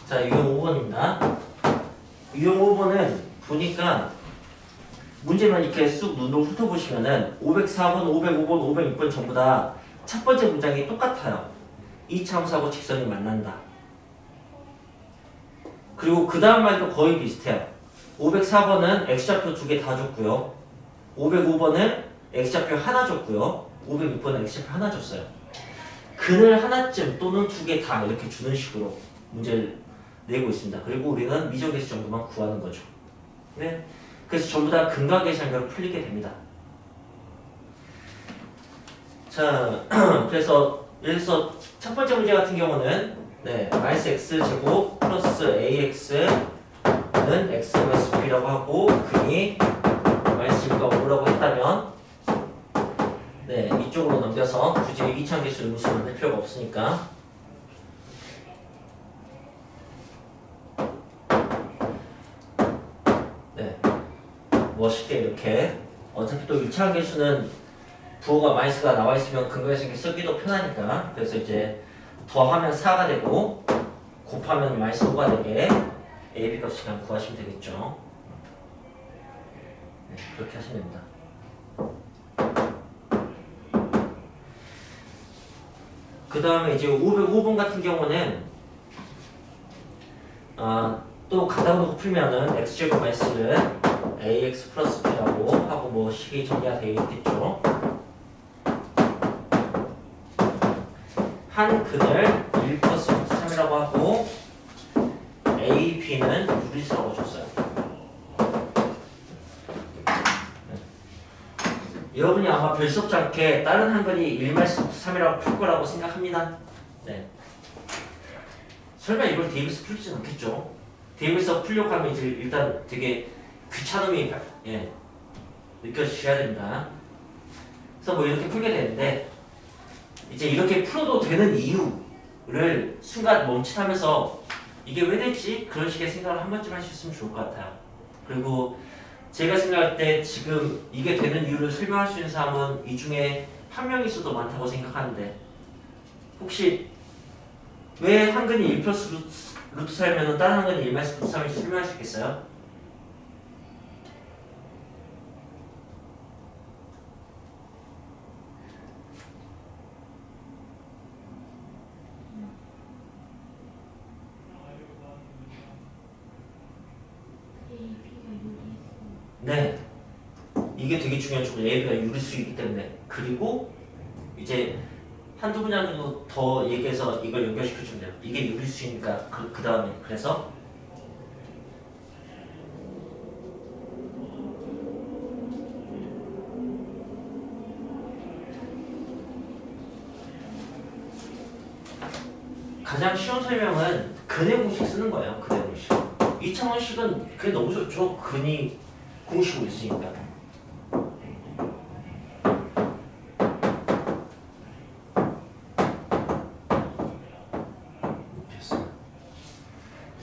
자, 유형 5번입니다. 유형 5번은 보니까 문제만 이렇게 쑥 눈으로 훑어보시면은 504번, 505번, 506번 전부 다 첫 번째 문장이 똑같아요. 이차함수하고 직선이 만난다. 그리고 그 다음 말도 거의 비슷해요. 504번은 x좌표 2개 다 줬고요. 505번은 x좌표 하나 줬고요. 506번은 x좌표 하나 줬어요. 근을 하나쯤 또는 2개 다 이렇게 주는 식으로 문제를 내고 있습니다. 그리고 우리는 미적계수 정도만 구하는 거죠. 네? 그래서 전부 다 근과 계산으로 풀리게 됩니다. 자, 그래서 여기서 첫 번째 문제 같은 경우는 마이너스 x제곱 플러스 ax는 x 마이너스 b라고 하고 근이 마이너스 1과 5라고 했다면 이쪽으로 넘겨서 굳이 이차함계수를 무슨 만들 필요가 없으니까 멋있게 이렇게 어차피 또 이차함계수는 부호가 마이너스가 나와 있으면 근거계산기 쓰기도 편하니까 그래서 이제 더하면 4가 되고 곱하면 마이너스 5가 되게 AB 값을 그냥 구하시면 되겠죠. 그렇게 하시면 됩니다. 그 다음에 이제 505번 같은 경우는 또 가다로 풀면은 x제곱 마이너스를 ax 플러스 b라고 하고 뭐 식이 정리가 되어 있겠죠. 한 근을 1 플러스 3이라고 하고 a, b는 유리수라고 줬어요. 여러분이 아마 별 수 없지 않게 다른 한 근이 1 마이너스 3이라고 풀 거라고 생각합니다. 설마 이걸 대입해서 풀지는 않겠죠. 대입해서 풀려고 하면 이제 일단 되게 귀찮음이 느껴지셔야 됩니다. 그래서 뭐 이렇게 풀게 되는데 이제 이렇게 풀어도 되는 이유를 순간 멈칫하면서 이게 왜 됐지? 그런 식의 생각을 한 번쯤 할 수 있으면 좋을 것 같아요. 그리고 제가 생각할 때 지금 이게 되는 이유를 설명할 수 있는 사람은 이 중에 한 명 있어도 많다고 생각하는데 혹시 왜 한 근이 1 플러스 루트 3이면 다른 한 근이 1 마이너스 루트 3인지 설명할 수 있겠어요? 네, 이게 되게 중요한 조건. AB가 유리수이기 때문에. 그리고 이제 한두 분야 정도 더 얘기해서 이걸 연결시켜주면 돼요. 이게 유리수니까 그 다음에 그래서 가장 쉬운 설명은 근의 공식 쓰는 거예요. 근의 공식. 이차원식은 그게 너무 좋죠. 근이 공식으로 있으니까.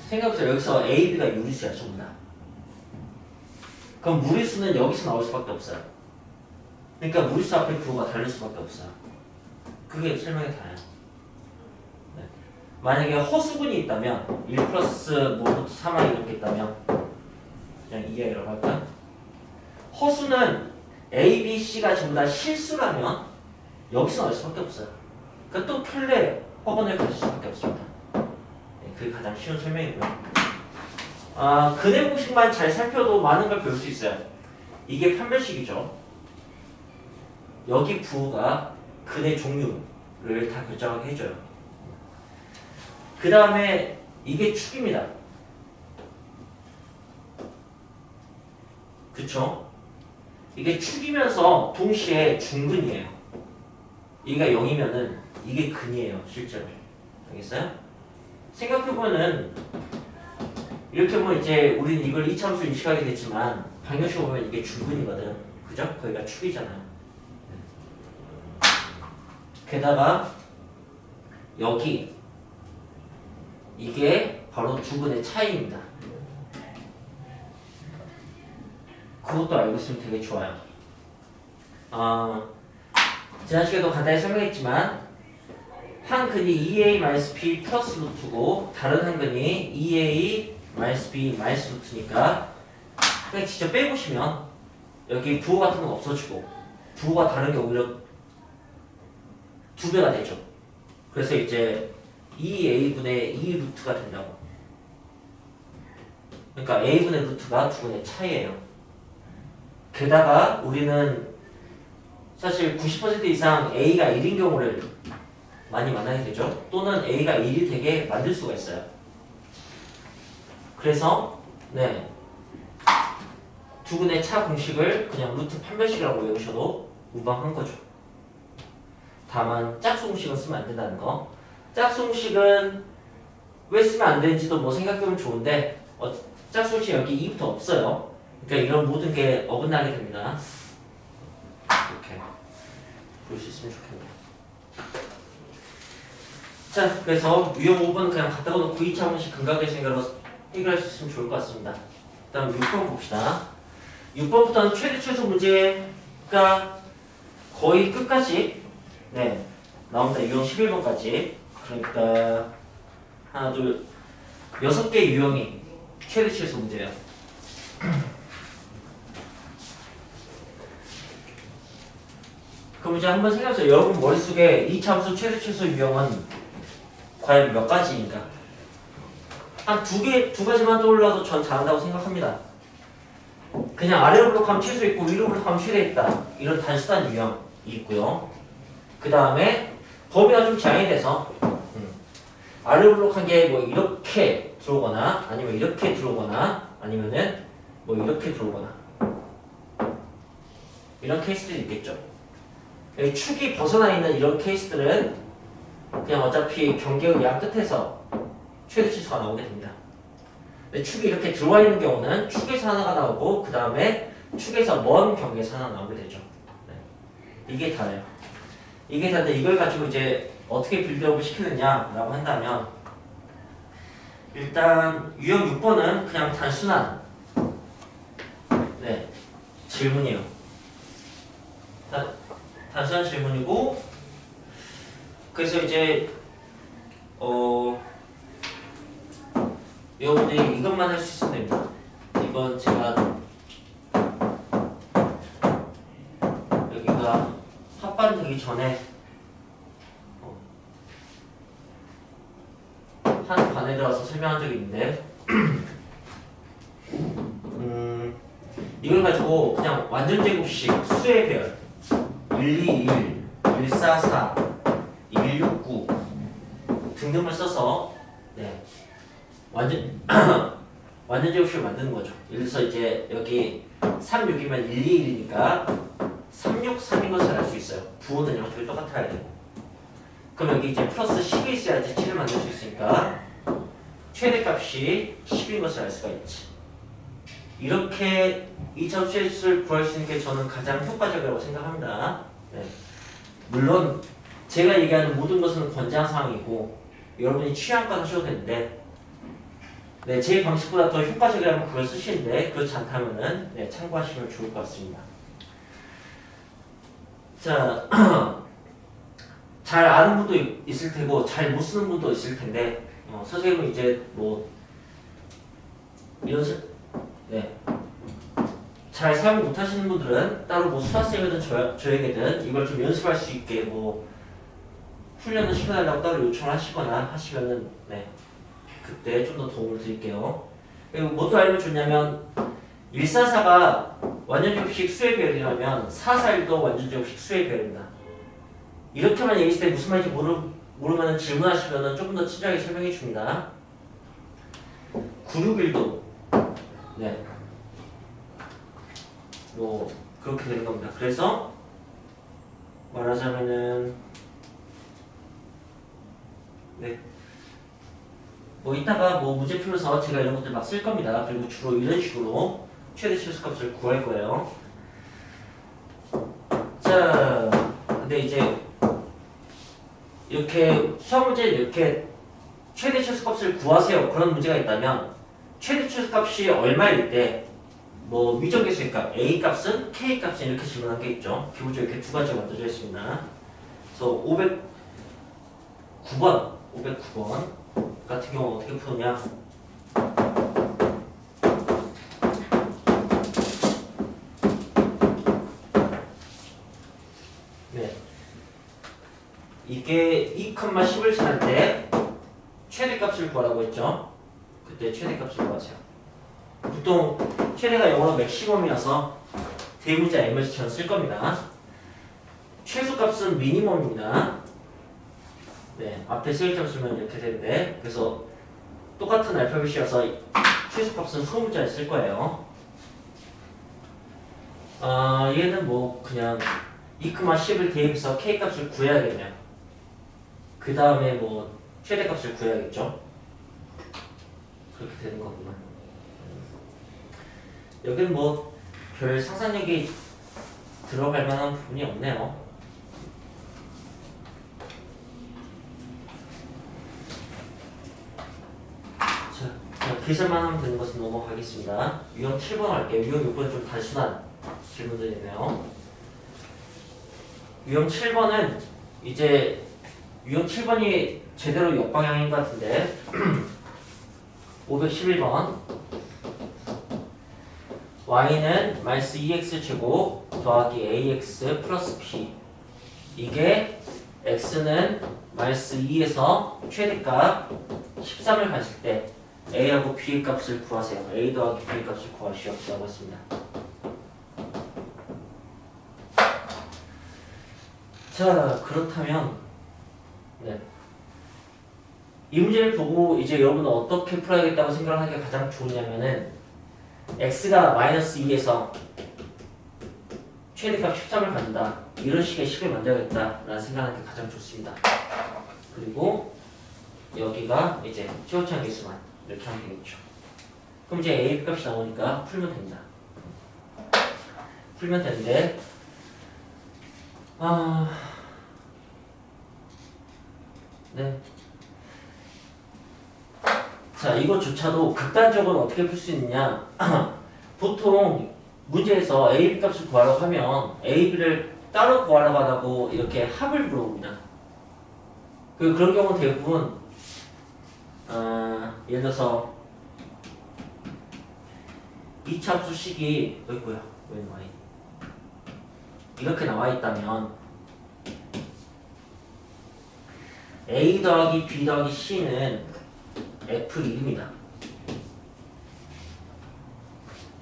생각해보세요. 여기서 A, B가 유리수야 전부 다. 그럼 무리수는 여기서 나올 수밖에 없어요. 그러니까 무리수 앞에 부호가 다를 수밖에 없어요. 그게 설명이 다예요. 만약에 허수근이 있다면 1 플러스 뭐 루트 3i 이렇게 있다면 그냥 이해라고 할까? 허수는 A, B, C가 전부 다 실수라면 여기서 나올 수밖에 없어요. 그러니까 또 켤레 허건을 가질 수밖에 없습니다. 그게 가장 쉬운 설명이고요. 근의 공식만 잘 살펴도 많은 걸 배울 수 있어요. 이게 판별식이죠. 여기 부호가 근의 종류를 다 결정하게 해줘요. 그 다음에 이게 축입니다. 그쵸? 이게 축이면서 동시에 중근이에요. 얘가 0이면은 이게 근이에요. 실제로. 알겠어요? 생각해보면은 이렇게 보면 이제 우리는 이걸 이차함수로 인식하게 됐지만 방정식으로 보면 이게 중근이거든. 그죠? 거기가 축이잖아요. 게다가 여기 이게 바로 두 근의 차이입니다. 그것도 알고 있으면 되게 좋아요. 지난 시간에도 간단히 설명했지만 한 근이 2a-b 플러스 루트고 다른 한 근이 2a-b 마이너스 루트니까 그냥 직접 빼보시면 여기 부호 같은 건 없어지고 부호가 다른 게 오히려 2배가 되죠. 그래서 이제 2a분의 2 루트가 된다고. 그러니까 a분의 루트가 2분의 차이예요. 게다가 우리는 사실 90% 이상 a가 1인 경우를 많이 만나게 되죠. 또는 a가 1이 되게 만들 수가 있어요. 그래서 네 2분의 차 공식을 그냥 루트 판별식이라고 외우셔도 무방한 거죠. 다만 짝수 공식은 쓰면 안 된다는 거. 짝수 공식은 왜 쓰면 안 되는지도 뭐 생각해보면 좋은데 짝수 공식 여기 2부터 없어요. 그러니까 이런 모든 게 어긋나게 됩니다. 이렇게 볼 수 있으면 좋겠네요. 자, 그래서 유형 5번 그냥 갖다가 놓고 2차 공식 근각의 생각으로 해결할 수 있으면 좋을 것 같습니다. 다음 6번 봅시다. 6번부터는 최대 최소 문제가 거의 끝까지 네 나옵니다. 유형 11번까지. 그러니까 하나, 둘, 6개 유형이 최대 최소 문제예요. 그럼 이제 한번 생각해보세요. 여러분 머릿속에 2차 함수 최대 최소 유형은 과연 몇 가지인가? 한 두 가지만 떠올라도 전 잘한다고 생각합니다. 그냥 아래로 블록하면 최소 있고 위로 블록하면 최대 있다. 이런 단순한 유형이 있고요. 그 다음에 범위가 좀 제한이 돼서 아래로 블록한 게 뭐 이렇게 들어오거나 아니면 이렇게 들어오거나 아니면은 뭐 이렇게 들어오거나 이런 케이스들이 있겠죠. 여기 축이 벗어나 있는 이런 케이스들은 그냥 어차피 경계의 양 끝에서 최대 치수가 나오게 됩니다. 근데 축이 이렇게 들어와 있는 경우는 축에서 하나가 나오고 그 다음에 축에서 먼 경계에서 하나 나오게 되죠. 네. 이게 다예요. 이게 다인데 이걸 가지고 이제 어떻게 빌드업을 시키느냐라고 한다면 일단 유형 6번은 그냥 단순한 네, 질문이에요. 단순한 질문이고 그래서 이제 여러분들이 이것만 할 수 있으면 됩니다. 이건 제가 여기가 핫바른 되기 전에 한 반에 들어가서 설명한 적이 있는데 이걸 가지고 그냥 완전 제곱식 수의 배열 121, 144, 169 등등을 써서 네. 완전 제곱식을 만드는 거죠. 예를 들어서 이제 여기 36이면 121이니까 363인 것을 알 수 있어요. 부호는 양쪽이 똑같아야 되고. 그럼 여기 이제 플러스 10이 있어야지 7을 만들 수 있으니까 최대값이 10인 것을 알 수가 있지. 이렇게 2차 최대값을 구할 수 있는 게 저는 가장 효과적이라고 생각합니다. 네. 물론 제가 얘기하는 모든 것은 권장사항이고 여러분이 취향껏 하셔도 되는데 네, 제 방식보다 더 효과적이라면 그걸 쓰시는데 그렇지 않다면은 네, 참고하시면 좋을 것 같습니다. 자, 잘 아는 분도 있을 테고 잘 못 쓰는 분도 있을 텐데 선생님은 이제 뭐 이런 네. 잘 사용 못 하시는 분들은 따로 뭐 수학생이든 저에게든 이걸 좀 연습할 수 있게 뭐 훈련을 시켜달라고 따로 요청을 하시거나 하시면은 네. 그때 좀 더 도움을 드릴게요. 그리고 뭐또 알면 좋냐면 144가 완전제곱식 수의 배열이라면 441도 완전제곱식 수의 배열입니다. 이렇게만 얘기했을 때 무슨 말인지 모르면 질문하시면 조금 더 친절하게 설명해 줍니다. 961도 네. 뭐 그렇게 되는 겁니다. 그래서 말하자면은 네. 뭐 이따가 뭐 문제 풀어서 제가 이런 것들 막 쓸 겁니다. 그리고 주로 이런 식으로 최대 최소값을 구할 거예요. 자, 근데 이제 이렇게 수학 문제를 이렇게 최대 최소값을 구하세요. 그런 문제가 있다면 최대 최소값이 얼마일 때 뭐 위정계수니까 A 값은 K 값은 이렇게 질문한 게 있죠. 기본적으로 이렇게 두 가지가 만들어져 있습니다. 그래서 9번, 509번 같은 경우 어떻게 푸느냐? 네. 이게 2,10을 찾을 때 최대값을 구하라고 했죠? 그때 최대값을 구하세요. 보통 최대가 영어로 맥시멈이라서 대문자 MS처럼 쓸 겁니다. 최소값은 미니멈입니다. 네, 앞에 세일점 쓰면 이렇게 되는데, 그래서 똑같은 알파벳이어서 최소값은 소문자에 쓸 거예요. 얘는 뭐 그냥 2,10을 대입해서 K값을 구해야겠네요. 그 다음에 뭐 최대값을 구해야겠죠. 그렇게 되는 거구나. 여기는 뭐 별 상상력이 들어갈 만한 부분이 없네요. 자, 계산만 하면 되는 것은 넘어가겠습니다. 유형 7번 할게요. 유형 6번은 좀 단순한 질문들이네요. 유형 7번은 이제 유형 7번이 제대로 역방향인 것 같은데 511번 y는 마이너스 2x 제곱 더하기 ax 플러스 b, 이게 x는 마이너스 2에서 최대값 13을 가질 때 a하고 b의 값을 구하세요. a 더하기 b의 값을 구하시오라고 했습니다. 자, 그렇다면 네, 이 문제를 보고 이제 여러분은 어떻게 풀어야겠다고 생각을 하는 게 가장 좋으냐면은 x가 마이너스 2에서 최대값 13을 갖는다, 이런 식의 식을 만들어야겠다라는 생각하는 게 가장 좋습니다. 그리고 여기가 이제 최고차항 개수만 이렇게 하면 되겠죠. 그럼 이제 a 값이 나오니까 풀면 됩니다. 풀면 되는데 네. 자, 이것조차도 극단적으로 어떻게 풀 수 있느냐? 보통 문제에서 a, b 값을 구하라고 하면 a, b를 따로 구하라고 하다고 이렇게 합을 물어봅니다. 그런 경우는 대부분 예를 들어서 이차함수식이 어이구야, 웬 y 이렇게 나와 있다면 a 더하기 b 더하기 c는 f1입니다.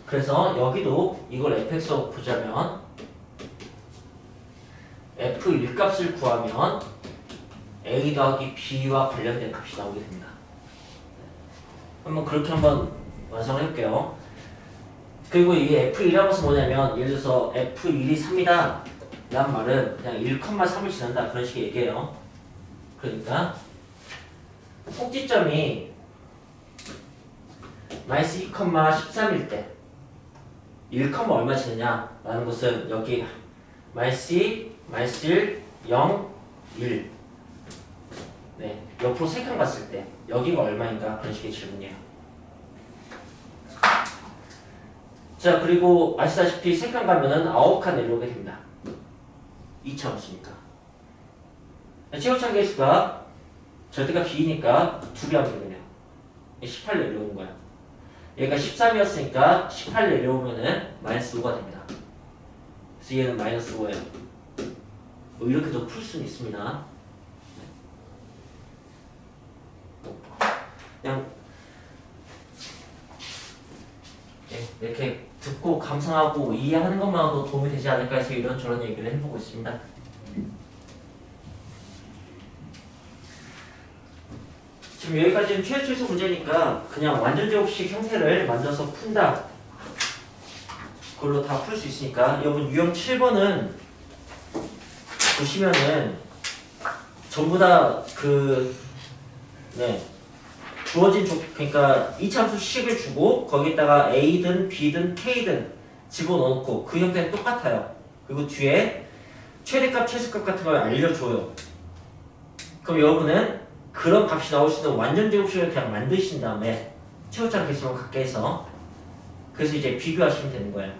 그래서 여기도 이걸 fx로 보자면 f1 값을 구하면 a 더하기 b와 관련된 값이 나오게 됩니다. 한번 그렇게 한번 완성을 해볼게요. 그리고 이게 f1이라는 것은 뭐냐면 예를 들어서 f1이 3이다 라는 말은 그냥 1,3을 지난다 그런 식의 얘기예요. 그러니까 꼭지점이 마이너스 2,13일 때 1, 얼마 지느냐 라는 것은 여기 마이너스 2, 마이너스 1, 0, 1 네, 옆으로 3칸 갔을 때 여기가 얼마인가 그런 식의 질문이에요. 자, 그리고 아시다시피 3칸 가면은 9칸 내려오게 됩니다. 2차 없으니까. 최고차항 개수가 절대값 b니까 2배 하면 되겠네요. 18 내려오는 거야. 얘가 13이었으니까 18 내려오면은 마이너스 5가 됩니다. 그래서 얘는 마이너스 5예요. 뭐 이렇게도 풀 수는 있습니다. 그냥 이렇게 듣고 감상하고 이해하는 것만으로도 도움이 되지 않을까 해서 이런저런 얘기를 해보고 있습니다. 지금 여기까지는 최소 문제니까 그냥 완전 제곱식 형태를 만들어서 푼다, 그걸로 다 풀 수 있으니까 여러분 유형 7번은 보시면은 전부 다 주어진 그러니까 이차함수 식을 주고 거기다가 a든 b든 k든 집어넣고 그 형태는 똑같아요. 그리고 뒤에 최대값 최소값 같은 걸 알려줘요. 그럼 여러분은 그런 값이 나올 수 있는 완전 제곱식을 그냥 만드신 다음에 최고차항 개수만 갖게 해서 그래서 이제 비교하시면 되는 거예요.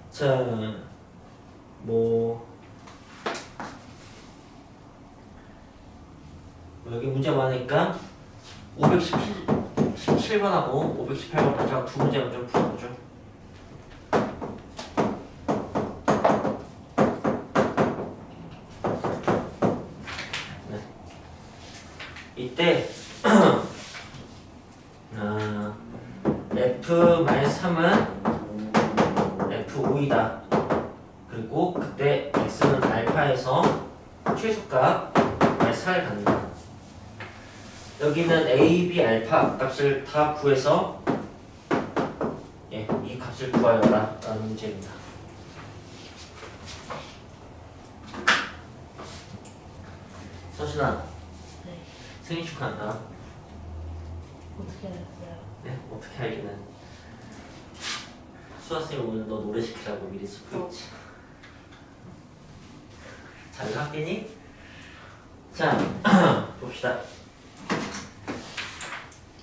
자, 뭐 여기 문제 많으니까 517번하고 518번 마지막 두 문제만 좀 풀어보죠. 네. 이때 F-3은 F5이다. 그리고 그때 X는 알파에서 최소값 R4를 갖는다. 여기는 A, B, 알파 값을 다 구해서 이 값을 구하여라 라는 문제입니다. 서진아, 네. 생일 축하한다. 어떻게 알았어요? 네, 어떻게 알기는. 수아쌤이 오늘 너 노래 시키라고 미리 쓰고 있지. 잘 갔겠니? 자, 봅시다.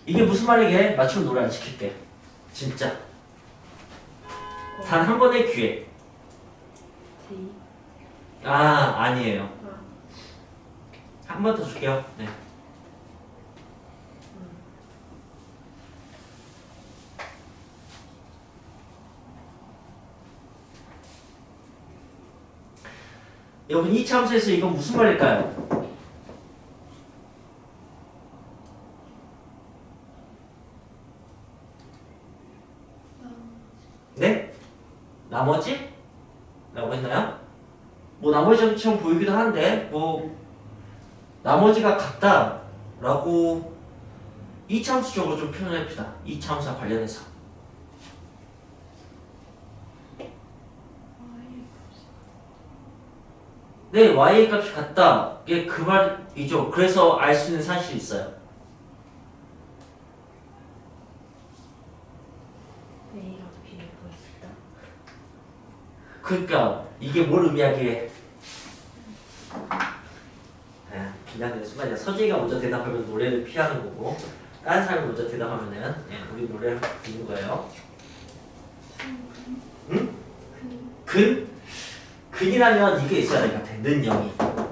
이게 무슨 말이게? 맞추면 노래 안 시킬게. 진짜. 단 한 번의 기회. D. 아니에요. 아. 한 번 더 줄게요. 네. 여러분 이 참수에서 이건 무슨 말일까요? 네? 나머지? 라고 했나요? 뭐 나머지처럼 보이기도 하는데 뭐 나머지가 같다 라고 이참수적으로 좀 표현해봅시다. 이참수와 관련해서 네, y의 값이 같다. 이게 그 말이죠. 그래서 알 수 있는 사실이 있어요. A가 B를 보였다. 그러니까 이게 뭘 의미하기에 긴장되는 순간이야. 서진이가 먼저 대답하면 노래를 피하는 거고 다른 사람이 먼저 대답하면은 우리 노래를 부르는 거예요. 응? 근이라면 이게 있어야 될 것 같아. 는 0이.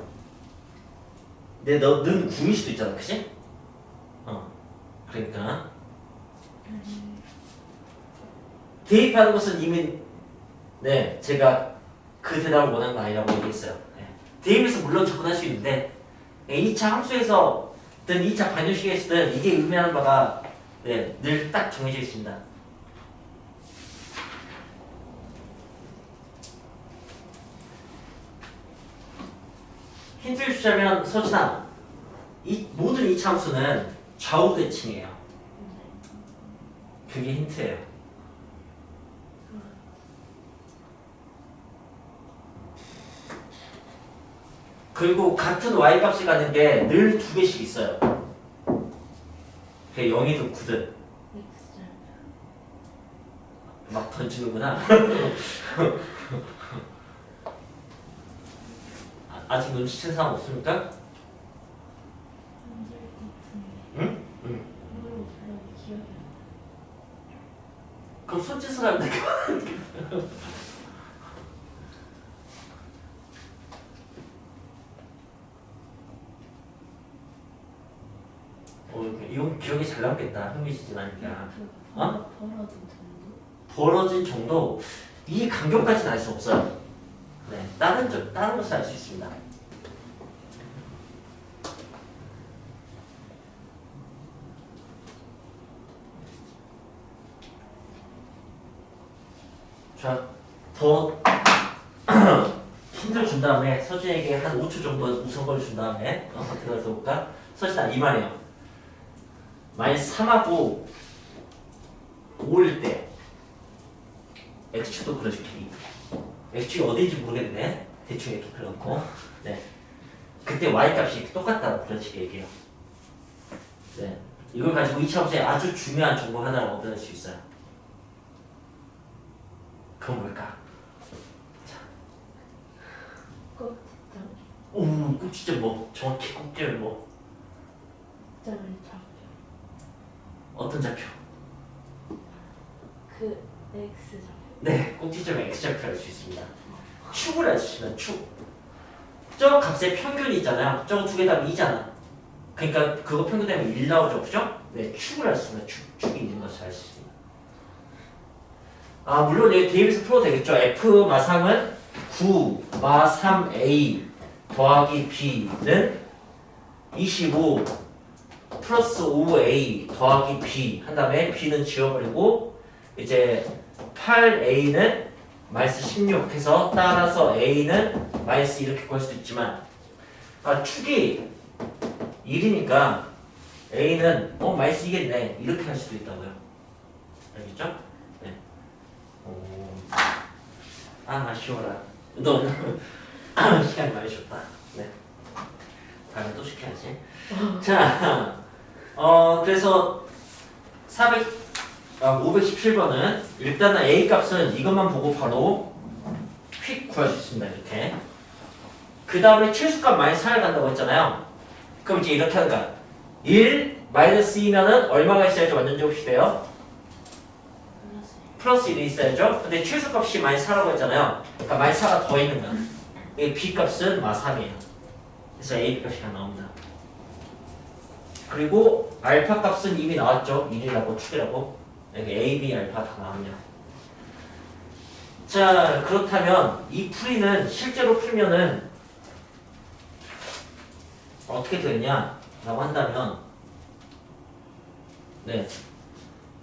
근데 는 9일 수도 있잖아. 그치? 그러니까 대입하는 것은 이미 제가 그 대답을 원하는 건 아니라고 얘기했어요. 대입에서 물론 접근할 수 있는데 2차 함수에서든 2차 반응식에서든 이게 의미하는 바가 늘 딱 정해져 있습니다. 힌트를 주자면 서진아, 이 모든 2차 함수는 좌우 대칭이에요. 그게 힌트예요. 그리고 같은 y값이 가는 게 늘 두 개씩 있어요. 그게 0이든 9든. X. 막 던지는구나. 아직 눈치챈 사람 없습니까? 응? 응. 그럼 손짓을 하면 될까? 이건 기억이 잘 남겠다. 흥미지진 않으니까. 벌어진 정도? 이 간격까지는 알 수 없어요. 다른 것을 알 수 있습니다. 자, 더 힌트를 준 다음에 서진에게 한 5초 정도 우선권을 준 다음에 대답을 해볼까? 서진아, 이 말이에요. 만약 3하고 5일 때 x축도 그려줄게. x축이 어디인지 모르겠네. 대충 이렇게 그려놓고 그때 y값이 똑같다고 그려지게 얘기해요. 이걸 가지고 2차 함수의 아주 중요한 정보 하나를 얻어낼 수 있어요. 그건 뭘까? 꼭지점. 오, 꼭지점 뭐? 정확히 꼭지점 뭐? 점을 잡죠. 어떤 좌표? 그 X 잡. 네, 꼭지점의 x좌표를 알 수 있습니다. 축을 알 수 있습니다. 축. 저 값의 평균이 있잖아요. 저거 두 개 다 2잖아. 그러니까 그거 평균되면 1 나오죠, 그죠? 네, 축을 할 수 있습니다. 축이 있는 것을 알 수 있습니다. 아, 물론 여기 대입해서 풀어도 되겠죠. F 마상은 9 마 3A 더하기 B는 25 플러스 5A 더하기 B 한 다음에 B는 지워버리고 이제 8A는 마이너스 16 해서 따라서 A는 마이너스 이렇게 구할 수도 있지만 축이 1이니까 A는 마이너스 2겠네 이렇게 할 수도 있다고요. 알겠죠? 네. 아쉬워라. 너 시간 많이 줬다. 네. 다음에 또 시켜야지. 자, 그래서 517번은 일단은 A 값은 이것만 보고 바로 휙 구할 수 있습니다. 이렇게. 그 다음에 최소값 마이너스 4를 간다고 했잖아요. 그럼 이제 이렇게 하는 거야. 1 마이너스 2면은 얼마가 있어야지 완전 제곱이 돼요? 플러스 1이 있어야죠. 근데 최소값이 마이너스 4라고 했잖아요. 그러니까 마이너스 4가 더 있는 거야. 이 B 값은 마 3이에요. 그래서 A 값이 다 나옵니다. 그리고 알파 값은 이미 나왔죠. 1이라고 축이라고. 여기 A, B, 알파 다 나왔네요. 자, 그렇다면 이 풀이는 실제로 풀면은 어떻게 되느냐 라고 한다면 네,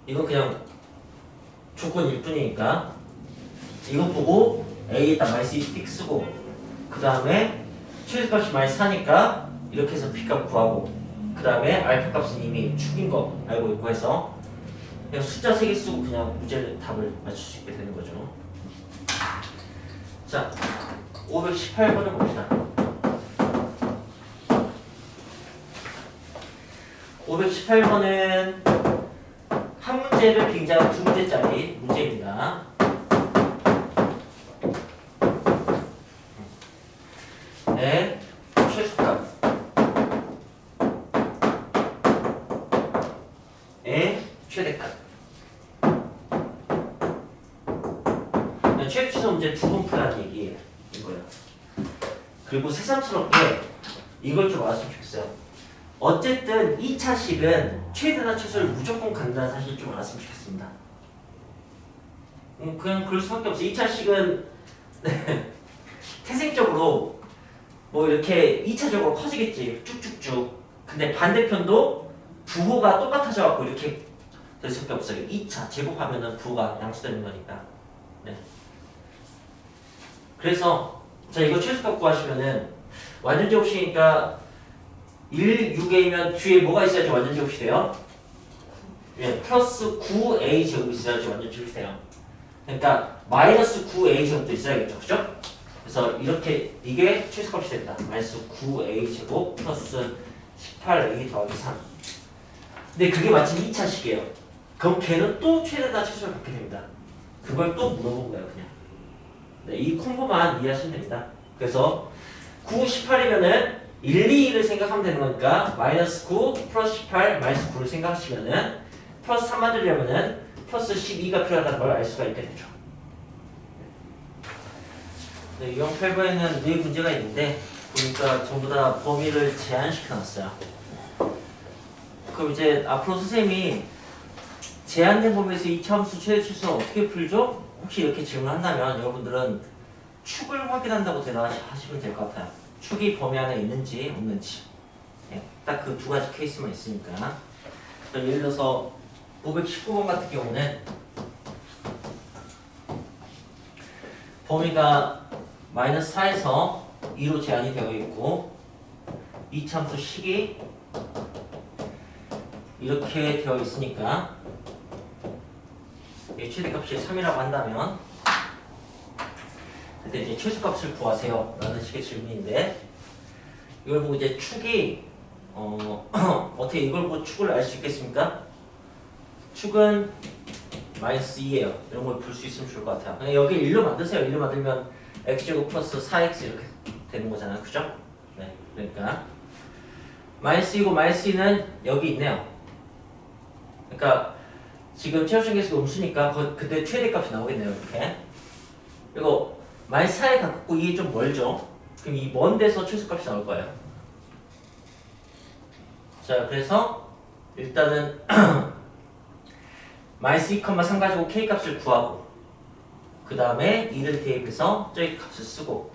이거 그냥 조건일 뿐이니까 이거 보고 A에다 마이너스 2띡 쓰고 그 다음에 최소값이 마이너스 4니까 이렇게 해서 B값 구하고 그 다음에 알파 값은 이미 축인 거 알고 있고 해서 그냥 숫자 3개 쓰고 그냥 문제 답을 맞출 수 있게 되는 거죠. 자, 518번을 봅시다. 518번은 한 문제를 빙자한 두 문제짜리 문제입니다. 네, 최소값 최대값. 최대치수 문제 두 번 풀라는 얘기예요. 이거요. 그리고 새삼스럽게 이걸 좀 알았으면 좋겠어요. 어쨌든 2차식은 최대나 최소를 무조건 간다는 사실 좀 알았으면 좋겠습니다. 그냥 그럴 수밖에 없어요. 2차식은 태생적으로 뭐 이렇게 2차적으로 커지겠지. 쭉쭉쭉. 근데 반대편도 부호가 똑같아져 갖고 이렇게 될 수밖에 없어요. 2차 제곱하면은 부호가 양수되는 거니까. 네. 그래서 자 이거 최소값 구하시면은 완전 제곱식이니까 1, 6A면 뒤에 뭐가 있어야지 완전 제곱이 돼요? 예, 플러스 9A 제곱이 있어야지 완전 제곱이 돼요. 그러니까 마이너스 9A 제곱도 있어야겠죠. 그죠? 그래서 이렇게 이게 최소값이 된다. 마이너스 9A 제곱 플러스 18A 더하기 3. 근데 그게 마침 2차식이에요. 그럼 걔는 또 최대나 최소를 갖게 됩니다. 그걸 또 물어본 거예요. 그냥. 네, 이 콤보만 이해하시면 됩니다. 그래서 9, 18이면은 1, 2를 생각하면 되는 거니까 마이너스 9 플러스 18 마이너스 9를 생각하시면은 플러스 3 만들려면은 플러스 12가 필요하다는 걸 알 수가 있게 되죠. 네, 유형 8번에는 4문제가 있는데 보니까 전부 다 범위를 제한시켜 놨어요. 그럼 이제 앞으로 선생님이 제한된 범위에서 이차함수 최대치수는 어떻게 풀죠? 혹시 이렇게 질문한다면 여러분들은 축을 확인한다고 대답하시면 될 것 같아요. 축이 범위 안에 있는지 없는지. 네, 딱 그 두 가지 케이스만 있으니까. 예를 들어서 519번 같은 경우는 범위가 마이너스 4에서 2로 제한이 되어 있고 이차함수 식이 이렇게 되어 있으니까 최대값이 3이라고 한다면 그때 이제 최소값을 구하세요 라는 식의 질문인데 이걸 보고 이제 축이 어떻게 이걸 보고 축을 알 수 있겠습니까? 축은 마이너스 2예요. 이런 걸 볼 수 있으면 좋을 것 같아요. 그냥 여기 1로 만드세요. 1로 만들면 x제곱 플러스 4x 이렇게 되는 거잖아요. 그죠? 네, 그러니까 마이너스 2고 마이너스 2는 여기 있네요. 그러니까 지금 최소중에서 음수니까 그때 최대값이 나오겠네요. 이렇게. 그리고 마이너스 4에 가깝고 이게 좀 멀죠. 그럼 이 먼 데서 최소값이 나올 거예요. 자, 그래서 일단은 마이너스 2,3 가지고 k 값을 구하고 그 다음에 2를 대입해서 저기 값을 쓰고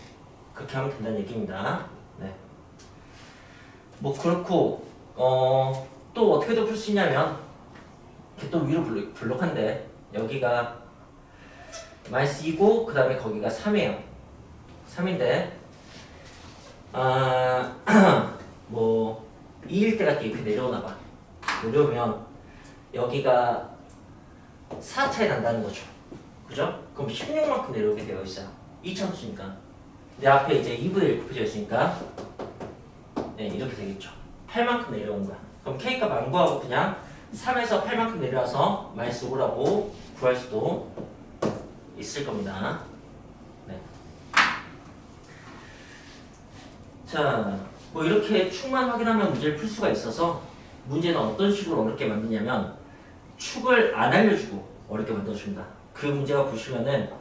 그렇게 하면 된다는 얘기입니다. 네. 뭐 그렇고 또 어떻게 더 풀 수 있냐면 이렇게 또 위로 블록한데 여기가 마이너스 2고 그 다음에 거기가 3이에요. 3인데 뭐 2일 때 같게 이렇게 내려오나봐. 내려오면 여기가 4 차이 난다는 거죠. 그죠? 그럼 16만큼 내려오게 되어 있어요. 이 참수니까. 근데 앞에 이제 2분의 1 곱해져 있으니까 네, 이렇게 되겠죠. 8만큼 내려온 거야. 그럼 K값 안 구하고 그냥 3에서 8만큼 내려와서 마이너스 5라고 구할 수도 있을 겁니다. 네. 자, 뭐 이렇게 축만 확인하면 문제를 풀 수가 있어서 문제는 어떤 식으로 어렵게 만드냐면 축을 안 알려주고 어렵게 만들어줍니다. 그 문제가 보시면은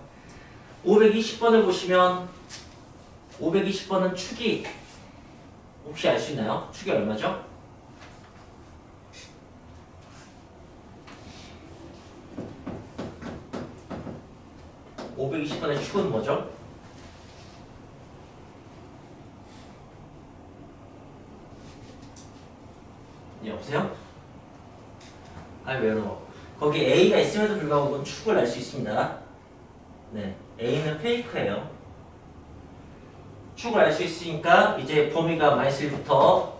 520번을 보시면 520번은 축이 혹시 알 수 있나요? 축이 얼마죠? (520번의) 축은 뭐죠? 예, 여보세요? 아니 왜요? 거기 A가 있음에도 불구하고 그건 축을 알 수 있습니다. 네, A는 페이크예요. 축을 알 수 있으니까 이제 범위가 마이너스 1부터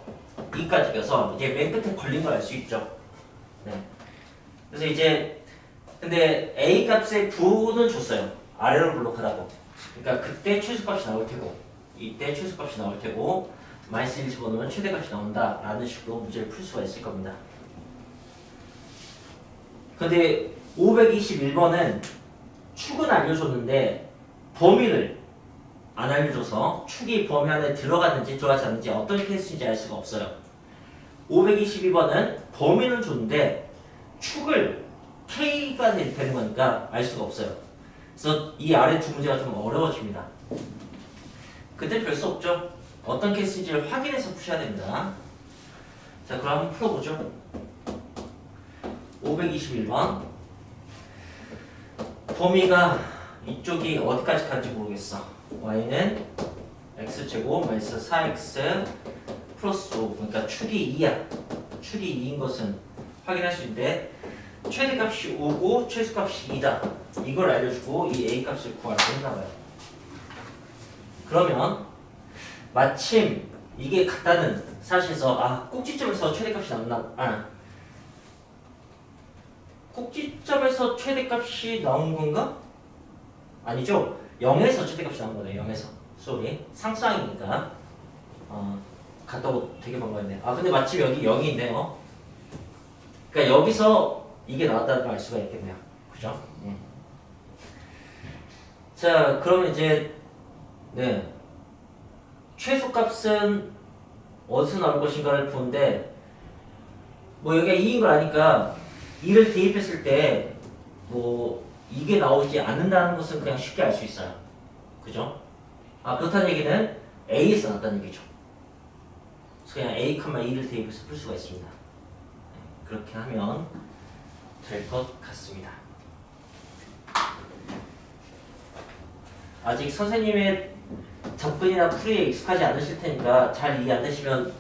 2까지 가서 이제 맨 끝에 걸린 걸 알 수 있죠. 네. 그래서 이제 근데 A 값의 부는 줬어요. 아래로 블록하라고. 그러니까 그때 최소값이 나올 테고 이때 최소값이 나올 테고 마이너스 1 집어넣으면 최대값이 나온다 라는 식으로 문제를 풀 수가 있을 겁니다. 근데 521번은 축은 알려줬는데 범위를 안 알려줘서 축이 범위 안에 들어갔는지 들어가지 않는지 어떤 케이스인지 알 수가 없어요. 522번은 범위는 줬는데 축을 K가 되는 거니까 알 수가 없어요. 그래서 이 아래 두 문제가 좀 어려워집니다. 그때 별 수 없죠. 어떤 케이스인지를 확인해서 푸셔야 됩니다. 자, 그럼 한번 풀어보죠. 521번 범위가 이쪽이 어디까지 가는지 모르겠어. y는 x제곱 마이너스 4x 플러스 5 그러니까 축이 2야. 축이 2인 것은 확인할 수 있는데 최대값이 5고 최소값이 2다. 이걸 알려주고 이 a값을 구하라고 했나봐요. 그러면 마침 이게 같다는 사실에서 꼭지점에서 최대값이 나온다. 꼭지점에서 최대값이 나온 건가? 아니죠. 0에서 최대값이 나온 거네요. 0에서. 쏘리. 상수항이니까. 같다고 되게 반가웠네. 근데 마침 여기 0이 있네요. 그러니까 여기서 이게 나왔다는 걸 알 수가 있겠네요. 그죠? 자, 그러면 이제 네. 최소값은 어디서 나올 것인가를 보는데 뭐 여기가 2인 걸 아니까 2를 대입했을 때 뭐 이게 나오지 않는다는 것은 그냥 쉽게 알 수 있어요. 그죠? 그렇다는 얘기는 A에서 나왔다는 얘기죠. 그래서 그냥 A, 2를 대입해서 풀 수가 있습니다. 네, 그렇게 하면 될 것 같습니다. 아직 선생님의 접근이나 풀이에 익숙하지 않으실 테니까 잘 이해 안 되시면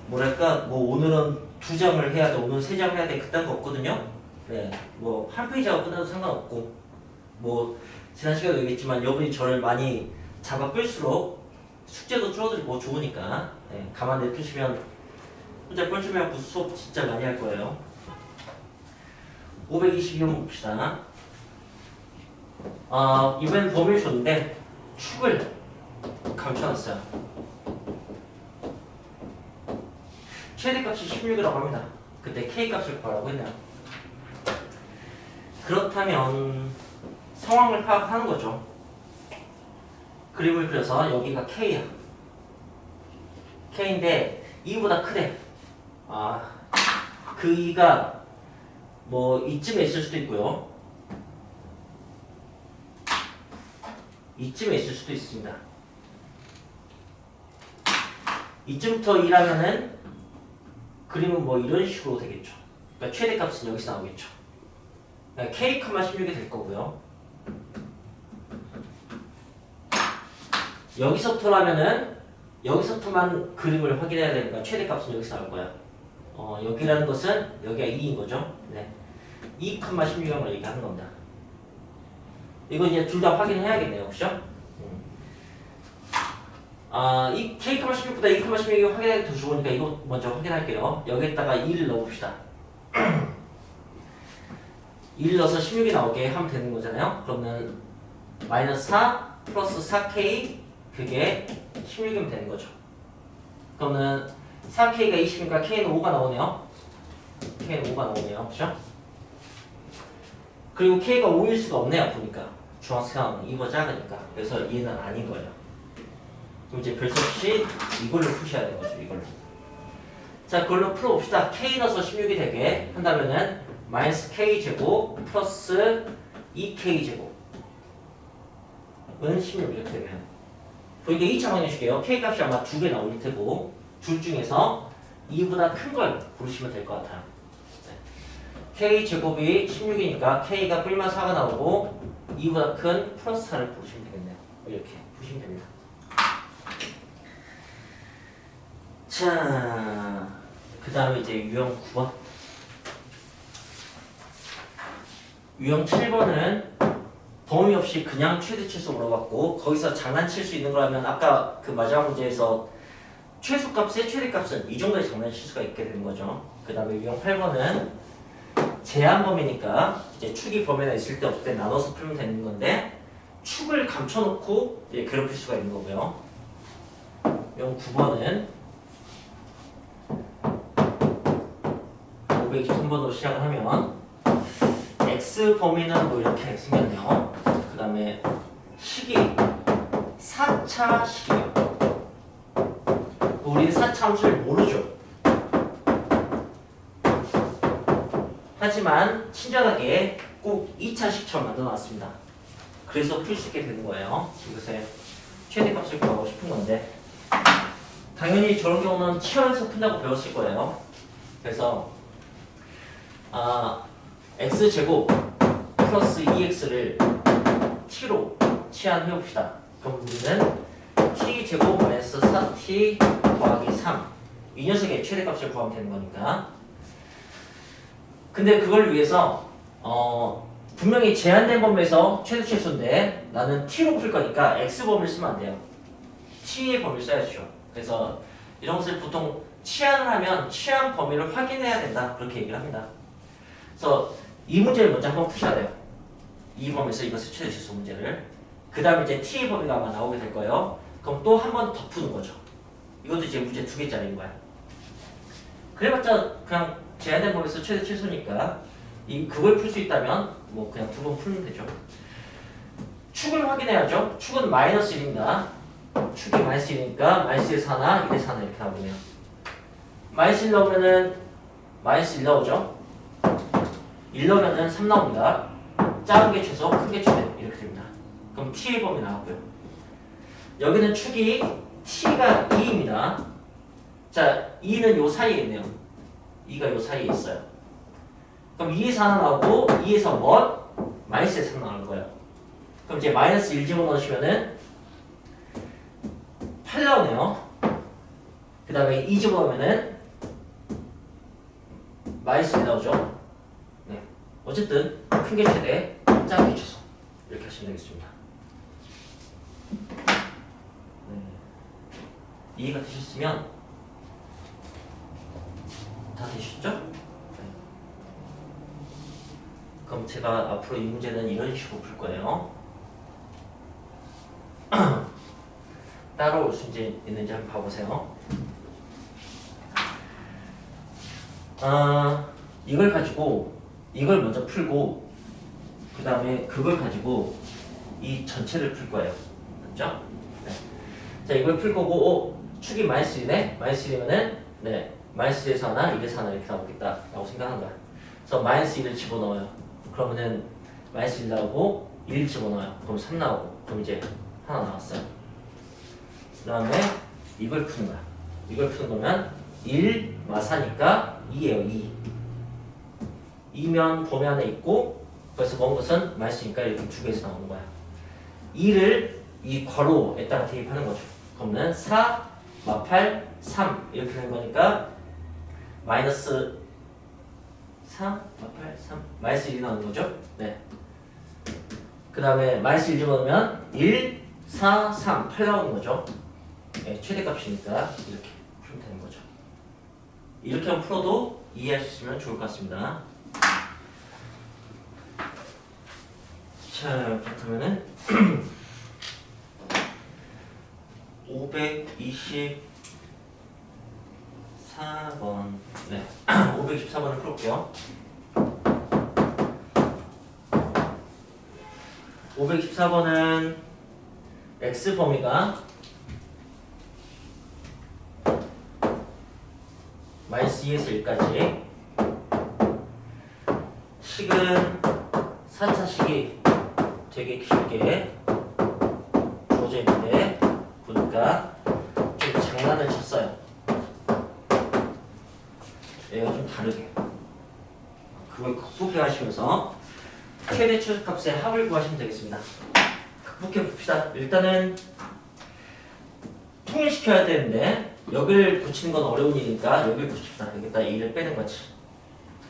뭐랄까 오늘은 2장을 해야 돼, 오늘 3장 해야 돼 그딴 거 없거든요. 네, 뭐 한 페이지하고 끝나도 상관없고 뭐 지난 시간에 얘기했지만 여러분이 저를 많이 잡아 끌수록 숙제도 줄어들고 좋으니까 네, 가만 냅두시면 혼자 뻘쭘해갖고 수업 진짜 많이 할 거예요. 522번 봅시다. 이번엔 범위를 줬는데 축을 감춰놨어요. 최대값이 16이라고 합니다. 그때 K값을 구하라고 했네요. 그렇다면 상황을 파악하는 거죠. 그림을 그려서 여기가 K야. K인데 2보다 크대. 그 2가 뭐 이쯤에 있을 수도 있고요. 이쯤에 있을 수도 있습니다. 이쯤부터 2라면은 그림은 뭐 이런 식으로 되겠죠. 그러니까 최대값은 여기서 나오겠죠. 그러니까 K, 16이 될 거고요. 여기서부터라면은 여기서부터만 그림을 확인해야 되니까 최대값은 여기서 나올 거야. 여기라는 것은 여기가 2인 거죠. 네. 2, 16을 얘기하는 겁니다. 이거 이제 둘 다 확인해야겠네요. 그죠? 이 K, 16보다 2, 16이 확인하기 더 좋으니까 이거 먼저 확인할게요. 여기에다가 2를 넣어봅시다. 2를 넣어서 16이 나오게 하면 되는 거잖아요. 그러면 마이너스 4 플러스 4K 그게 16이면 되는 거죠. 그러면 4K가 20이니까 K는 5가 나오네요. K는 5가 나오네요. 그죠? 그리고 K가 5일 수가 없네요. 보니까 중앙수평은 2보다 작으니까. 그래서 얘는 아닌 거예요. 그럼 이제 별 수 없이 이걸로 푸셔야 되는 거죠. 이걸로. 자, 그걸로 풀어봅시다. K 넣어서 16이 되게 한다면은 마이너스 K제곱 플러스 2K제곱은 16 이렇게 되면 그러니까 2차 방정식이에요. K 값이 아마 2개 나올 테고 둘 중에서 2보다 큰 걸 고르시면 될 것 같아요. 네. K제곱이 16이니까 K가 뿔만 4가 나오고 2보다 큰 플러스 4를 고르시면 되겠네요. 이렇게 보시면 됩니다. 자, 그 다음에 이제 유형 9번. 유형 7번은 범위 없이 그냥 최대치수 물어봤고 거기서 장난칠 수 있는 거라면 아까 그 마지막 문제에서 최소값의 최대값은 이 정도의 장난칠 수가 있게 되는 거죠. 그 다음에 유형 8번은 제한 범위니까 이제 축이 범위가 있을 때 없을 때 나눠서 풀면 되는 건데 축을 감춰놓고 이제 괴롭힐 수가 있는 거고요. 유형 9번은 523번으로 시작을 하면 X 범위는 뭐 이렇게 생겼네요. 그 다음에 식이 4차 식이에요. 우리는 4차 함수를 모르죠. 하지만 친절하게 꼭 2차 식처럼 만들어놨습니다. 그래서 풀 수 있게 되는 거예요. 이것의 최대값을 구하고 싶은 건데 당연히 저런 경우는 치환해서 푼다고 배웠을 거예요. 그래서 x제곱 플러스 2x를 t로 치환해봅시다. 그럼 우리는 t제곱 마이너스 4t 더하기 3 이 녀석의 최대값을 구하면 되는 거니까. 근데 그걸 위해서 분명히 제한된 범위에서 최대 최소인데 나는 t로 풀 거니까 x 범위를 쓰면 안 돼요. t의 범위를 써야죠. 그래서 이런 것을 보통 치환을 하면 치환 범위를 확인해야 된다 그렇게 얘기를 합니다. 그래서 이 문제를 먼저 한번 푸셔야 돼요. 이 범위에서 이것을 최대 최소 문제를. 그 다음에 이제 t의 범위가 아마 나오게 될 거예요. 그럼 또 한 번 더 푸는 거죠. 이것도 이제 문제 2개짜리인 거야. 그래봤자 그냥 제한된 범위에서 최대 최소니까 그걸 풀 수 있다면 뭐 그냥 2번 풀면 되죠. 축을 확인해야죠. 축은 마이너스 1입니다. 축이 마이너스 1이니까 마이너스 1에서 하나, 1에서 하나 이렇게 나오네요. 마이너스 1 넣으면은 마이너스 1 나오죠. 1 넣으면은 3 나옵니다. 작은 게 최소, 큰 게 최대 이렇게 됩니다. 그럼 t의 범위 나왔고요. 여기는 축이 t가 2입니다. 자, 2는 요 사이에 있네요. 2가 요 사이에 있어요. 그럼 2에서 하나 나오고 2에서 뭐? 마이너스에서 3 나오는 거예요. 그럼 이제 마이너스 1 집어넣으시면은 8 나오네요. 그 다음에 2 집어넣으면은 마이너스 1 나오죠. 네. 어쨌든 큰 게 최대, 작은 게 최소 이렇게 하시면 되겠습니다. 네. 이해가 되셨으면 다 되셨죠? 네. 그럼 제가 앞으로 이 문제는 이런 식으로 풀 거예요. 따로 올 수 있는지 한번 봐보세요. 이걸 가지고 이걸 먼저 풀고 그 다음에 그걸 가지고 이 전체를 풀 거예요. 맞죠? 네. 자, 이걸 풀 거고 축이 마이너스 1이네? 마이너스 1이면은 네, 마이너스 1에서 하나, 1에서 하나 이렇게 나오겠다 라고 생각한 거야. 그래서 마이너스 1을 집어넣어요. 그러면은 마이너스 1 나오고 1 집어넣어요. 그럼 3 나오고 그럼 이제 하나 나왔어요. 그 다음에 이걸 푸는 거야. 이걸 푸는 거면 1 마사니까 2예요. 2면 범위 안에 있고 그래서 먼 것은 마이너스니까 이렇게 두 개에서 나오는 거야. 2를 이 괄호에다가 대입하는 거죠. 그러면 4 8 3 이렇게 되는 거니까 마이너스 4 8 3 마이너스 1이 나오는 거죠. 네. 그 다음에 마이너스 1 집어넣으면 1 4 3 8 나오는 거죠. 네, 최대값이니까 이렇게 풀면 되는 거죠. 이렇게 하면 풀어도 이해하셨으면 좋을 것 같습니다. 자, 그렇다면은 524번 네, 524번을 풀어볼게요. 524번은 x 범위가 마이너스 2에서 1까지 식은 4차식이 되게 길게 주어져 있는데 보니까 좀 장난을 쳤어요. 얘가 좀 다르게 그걸 극복해 가시면서 최대 최소값의 합을 구하시면 되겠습니다. 극복해 봅시다. 일단은 통일시켜야 되는데 여기를 붙이는 건 어려운 일이니까 여기를 붙입시다. 여기다 2를 빼는 거지.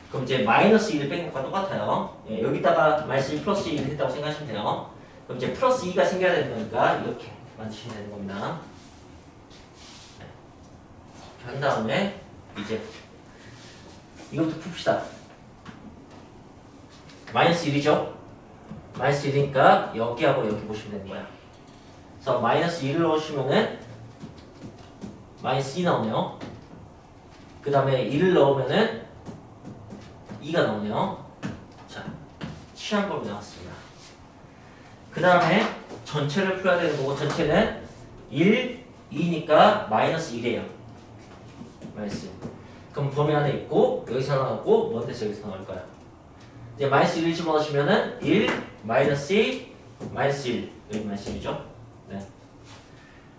그럼 이제 마이너스 2를 빼는 것과 똑같아요. 예, 여기다가 마이너스 2 플러스 2를 했다고 생각하시면 돼요. 그럼 이제 플러스 2가 생겨야 되는 거니까 이렇게 만드시면 되는 겁니다. 네. 이렇게 한 다음에 이제 이것부터 풉시다. 마이너스 1이죠? 마이너스 1이니까 여기하고 여기 보시면 되는 거야. 그래서 마이너스 1을 넣으시면은 마이너스 2 나오네요. 그 다음에 1을 넣으면은 2가 나오네요. 자, 취한법이 나왔습니다. 그 다음에 전체를 풀어야 되는 거고 전체는 1, 2니까 마이너스 1이에요. 마이너스 1. 그럼 범위 안에 있고 여기서 나오고 먼 데서 여기서 나올 거야. 이제 마이너스 1을 집어넣으시면은 1, 마이너스 2, 마이너스 1 여기 마이너스 1이죠. 네.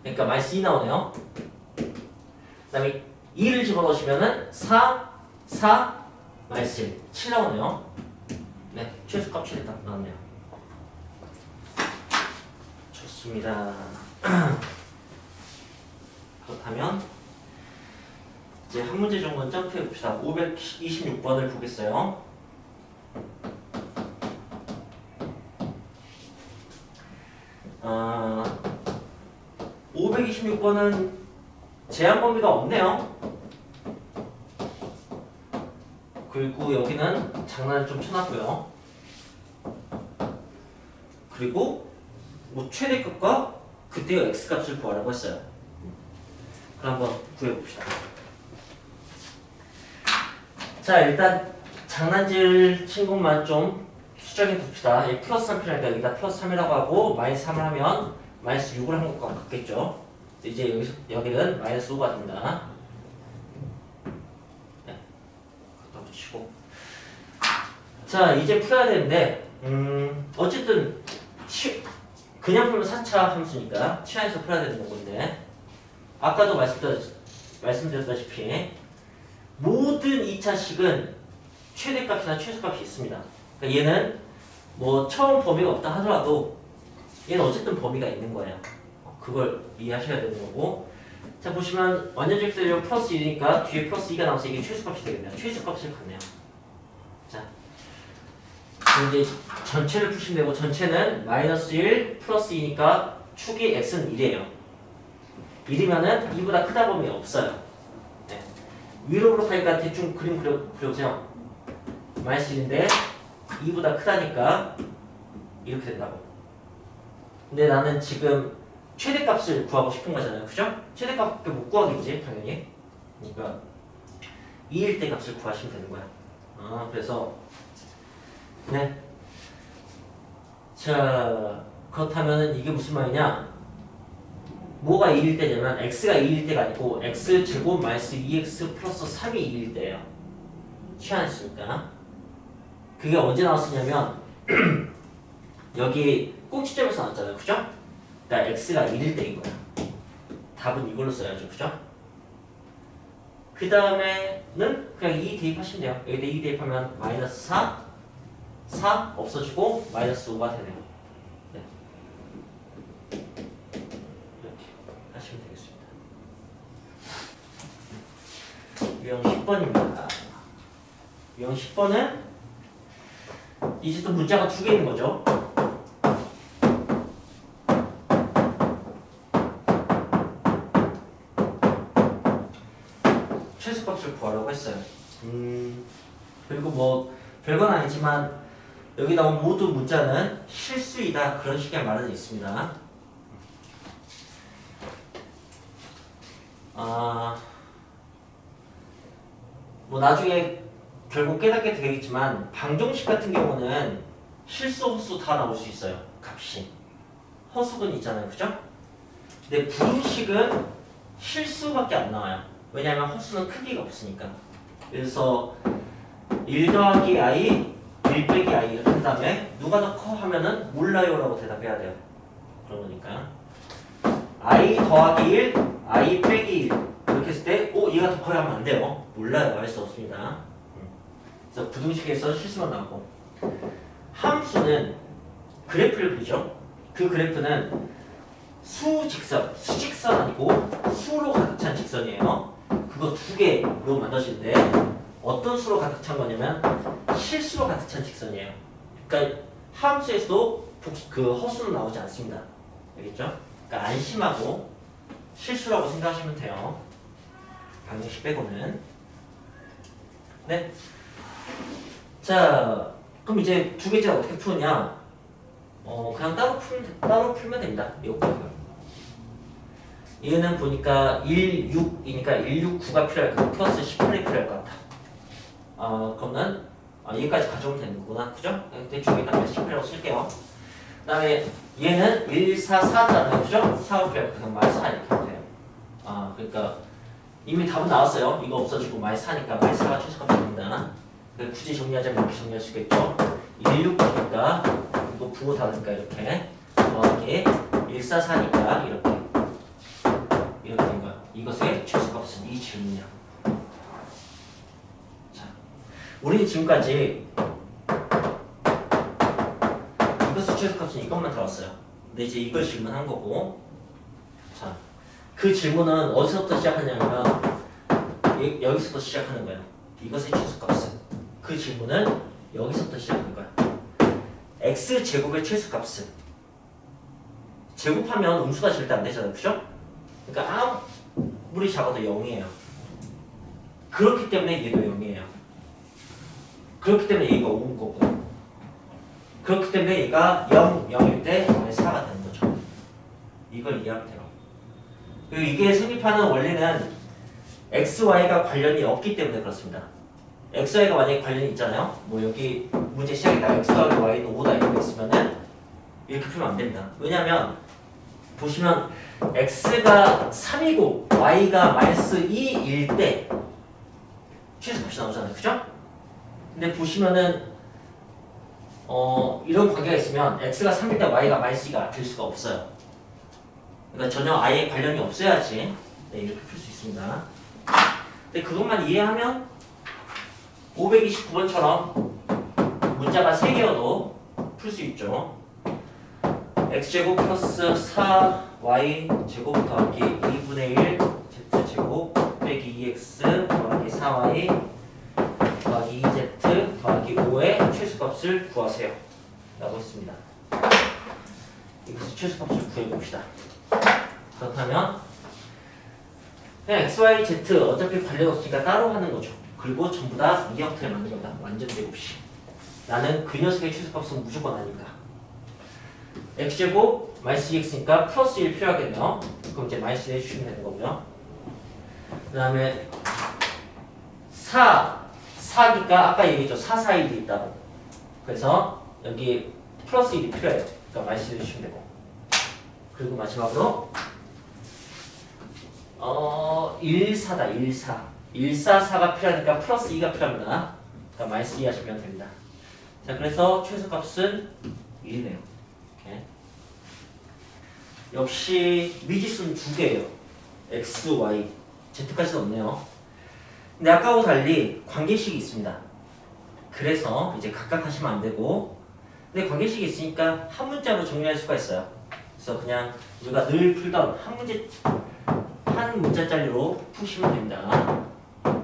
그러니까 마이너스 2 나오네요. 그 다음에 2를 집어넣으시면은 4, 4, 마이너스 1, 7 나오네요. 네, 최소값 최대값 나왔네요. 좋습니다. 그렇다면 이제 한 문제 정도는 점프해 봅시다. 526번을 보겠어요. 아, 526번은 제한 범위가 없네요. 그리고 여기는 장난을 좀 쳐놨고요. 그리고 뭐 최대값과 그때의 x값을 구하라고 했어요. 그럼 한번 구해봅시다. 자, 일단 장난질 친 것만 좀 수정해 봅시다. 이 플러스 3P라니까 여기다 플러스 3이라고 하고 마이너스 3을 하면 마이너스 6을 한 것과 같겠죠. 이제 여기는 마이너스 5가 됩니다. 네. 갖다 붙이고. 자, 이제 풀어야 되는데 어쨌든 그냥 풀면 4차 함수니까 취한에서 풀어야 되는 건데 아까도 말씀드렸다시피 모든 2차식은 최대값이나 최소값이 있습니다. 그러니까 얘는 뭐 처음 범위가 없다 하더라도 얘는 어쨌든 범위가 있는 거예요. 그걸 이해하셔야 되는 거고. 자, 보시면 완전적 세로 플러스 1이니까 뒤에 플러스 2가 나와서 이게 최소값이 되겠네요. 최소값을 갖네요. 자, 그럼 이제 전체를 푸시면 되고 전체는 마이너스 1 플러스 2니까 축이 x는 1이에요. 1이면은 2보다 크다 범위 없어요. 네. 위로 그렇다니까 대충 그림 그려보세요. 마이너스 1인데 2보다 크다니까 이렇게 된다고. 근데 나는 지금 최대값을 구하고 싶은 거잖아요. 그죠? 최대값밖에 못 구하겠지 당연히. 그러니까 2일 때 값을 구하시면 되는 거야. 그래서 네. 자, 그렇다면 이게 무슨 말이냐? 뭐가 2일 때냐면 x가 2일 때가 아니고 x제곱 마이너스 2x 플러스 3이 2일 때예요. 취한했으니까. 그게 언제 나왔었냐면 여기 꼭지점에서 나왔잖아요. 그죠? 그러니까 x가 1일 때인 거야. 답은 이걸로 써야죠. 그죠? 그 다음에는 그냥 2 대입하시면 돼요. 여기다 2 대입하면 마이너스 4, 4 없어지고 마이너스 5가 되네요. 네. 이렇게 하시면 되겠습니다. 유형 10번입니다. 유형 10번은 이제 또 문자가 2개 있는 거죠. 최소값을 구하라고 했어요. 그리고 뭐 별건 아니지만 여기 나온 모든 문자는 실수이다 그런 식의 말은 있습니다. 뭐 나중에 결국 깨닫게 되겠지만 방정식 같은 경우는 실수 허수 다 나올 수 있어요. 값이 허수근 있잖아요, 그죠? 근데 부등식은 실수밖에 안 나와요. 왜냐하면 허수는 크기가 없으니까. 그래서 1 더하기 i, 1 빼기 i 이렇게 한 다음에 누가 더 커 하면은 몰라요 라고 대답해야 돼요. 그런 거니까 i 더하기 1, i 빼기 1 이렇게 했을 때 얘가 더 커야 하면 안 돼요. 몰라요. 알 수 없습니다. 그래서 부등식에서 실수만 나오고 함수는 그래프를 그리죠. 그 그래프는 수직선, 수직선 아니고 수로 가득 찬 직선이에요. 그거 2개로 만들어지는데 어떤 수로 가득 찬 거냐면 실수로 가득 찬 직선이에요. 그러니까 함수에서도 그 허수는 나오지 않습니다. 알겠죠? 그러니까 안심하고 실수라고 생각하시면 돼요. 방정식 빼고는. 네. 자, 그럼 이제 2개째 어떻게 푸느냐? 그냥 따로 풀면 됩니다. 이거. 얘는 보니까 1, 6이니까 1, 6, 9가 필요할 것 같아. 플러스 18이 필요할 것 같아. 그러면 여기까지 가져오면 되는 거구나. 그죠? 대충 여기다 18이라고 쓸게요. 그 다음에 얘는 1, 4, 4잖아요. 그죠? 4가 필요할 것 같아. 마이너스 4 이렇게 하면 돼요. 그러니까 이미 답은 나왔어요. 이거 없어지고 마이너스 4니까 마이너스 4가 최소값입니다. 굳이 정리하자면 이렇게 정리할 수가 있죠. 1, 6, 9니까 이거 부호 다르니까 이렇게 더하기 1, 4, 4니까 이렇게 된 거야. 이것의 최소값은 이 질문이야. 자, 우리는 지금까지 이것의 최소값은 이것만 들어왔어요. 근데 이제 이걸 질문한 거고, 자, 그 질문은 어디서부터 시작하냐면 여기서부터 시작하는 거예요. 이것의 최소값은. 그 질문은 여기서부터 시작하는 거야. x 제곱의 최소값은 제곱하면 음수가 절대 안 되잖아요, 그죠? 그러니까 아무리 작아도 0이에요. 그렇기 때문에 얘도 0이에요. 그렇기 때문에 얘가 5인 거고, 그렇기 때문에 얘가 0, 0일 때 4가 되는 거죠. 이걸 이해하면 돼요. 그리고 이게 성립하는 원리는 x, y가 관련이 없기 때문에 그렇습니다. x, y가 만약에 관련이 있잖아요. 뭐 여기 문제 시작이다. x 더하기 y는 5다 이런 거 있으면은 이렇게 풀면 안 됩니다. 왜냐면 보시면 x가 3이고 y가 마이너스 2일 때 최소값이 나오잖아요. 그죠? 근데 보시면은 이런 관계가 있으면 x가 3일 때 y가 마이너스 2가 될 수가 없어요. 그러니까 전혀 아예 관련이 없어야지 이렇게 풀 수 있습니다. 근데 그것만 이해하면 529번처럼 문자가 3개여도 풀 수 있죠. x제곱 플러스 4y 제곱 더하기 2분의 1 z제곱 빼기 2x 더하기 4y 더하기 2z 더하기 5의 최소값을 구하세요 라고 했습니다. 이것의 최소값을 구해봅시다. 그렇다면 그냥 x, y, z 어차피 관련 없으니까 따로 하는 거죠. 그리고 전부 다 이 형태를 만든 거다. 완전 제곱식. 나는 그 녀석의 최소값은 무조건 아닌가. x제곱 마이너스 2x니까 플러스 1 필요하겠네요. 그럼 이제 마이너스 1 해주시면 되는 거고요. 그 다음에 4기가 아까 얘기했죠. 4, 4, 1이 있다고. 그래서 여기 플러스 1이 필요해요. 그러니까 마이너스 1 해주시면 되고. 그리고 마지막으로 1,4다. 1,4가 필요하니까 플러스 2가 필요합니다. 그러니까 마이너스 2 하시면 됩니다. 자, 그래서 최소값은 1이네요. 역시 미지수는 2개예요. x, y, z까지는 없네요. 근데 아까하고 달리 관계식이 있습니다. 그래서 이제 각각 하시면 안 되고, 근데 관계식이 있으니까 한 문자로 정리할 수가 있어요. 그래서 그냥 우리가 늘 풀던 한 문자짜리로 푸시면 됩니다.